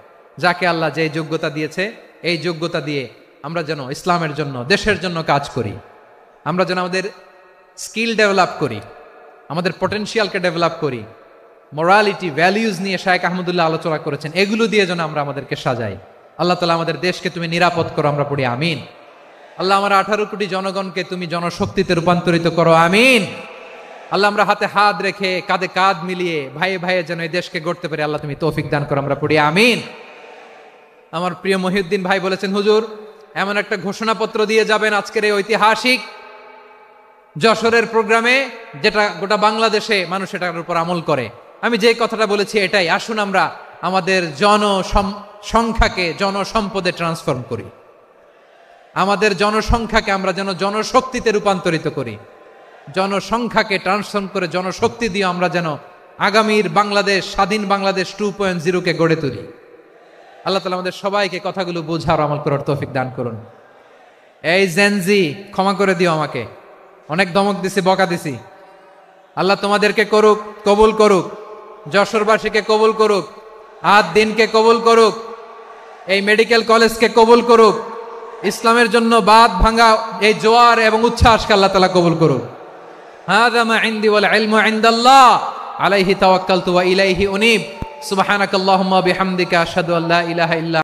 যাকে আল্লাহ যে যোগ্যতা দিয়েছে, এই যোগ্যতা দিয়ে আমরা যেন ইসলামের জন্য, দেশের জন্য কাজ করি। আমরা যেন আমাদের স্কিল ডেভেলপ করি, আমাদের পটেনশিয়ালকে ডেভেলপ করি। মোরালিটি, ভ্যালিউজ নিয়ে শায়েখ আহমদুল্লাহ আলোচনা করেছেন, এগুলো দিয়ে যেন আমরা আমাদেরকে সাজাই। আল্লাহ তাআলা আমাদের দেশকে তুমি নিরাপদ করো, আমরা পড়ি আমিন। আল্লাহ আমার 18 কোটি জনগণকে তুমি জনশক্তিতে রূপান্তরিত করো, আমিন। আল্লাহ আমরা হাতে হাত রেখে, কাঁধে কাঁধ মিলিয়ে, ভাইয়ে ভাইয়ে যেন এই দেশকে গড়তে পারি, আল্লাহ তুমি তৌফিক দান করো, আমরা পড়ি আমিন। আমার প্রিয় মহিউদ্দিন ভাই বলেছেন, হুজুর এমন একটা ঘোষণাপত্র দিয়ে যাবেন আজকের এই ঐতিহাসিক যশোরের প্রোগ্রামে, যেটা গোটা বাংলাদেশে মানুষ এটার উপর আমল করে। আমি যে কথাটা বলেছি এটাই, আসুন আমরা আমাদের জনসংখ্যাকে জনসম্পদে ট্রান্সফর্ম করি। আমাদের জনসংখ্যাকে আমরা যেন জনশক্তিতে রূপান্তরিত করি। জনসংখ্যাকে ট্রান্সফর্ম করে জনশক্তি দিয়ে আমরা যেন আগামীর বাংলাদেশ, স্বাধীন বাংলাদেশ 2.0 গড়ে তুলি। আল্লাহ তাআলা আমাদের সবাইকে কথাগুলো বোঝার, আমল করার তৌফিক দান করুন। এই জেনজি, ক্ষমা করে দিও আমাকে, অনেক ধমক দিছি, বকা দিছি। আল্লাহ তোমাদেরকে করুক, কবুল করুক, যশোরবাসীকে কবুল করুক, আদ দিনকে কবুল করুক, এই মেডিকেল কলেজকে কবুল করুক, ইসলামের জন্য বাদ ভাঙা এই জোয়ার এবং উচ্ছ্বাসকে আল্লাহ তাআলা কবুল করুক। হাযা মা ইনদি ওয়াল ইলমু ইনদাল্লাহ আলাইহি তাওয়াক্কালতু ওয়া ইলাইহি উনীব। সুবহানাকাল্লাহুম্মা বিহামদিকা আশহাদু আল্লা ইলাহা ইল্লা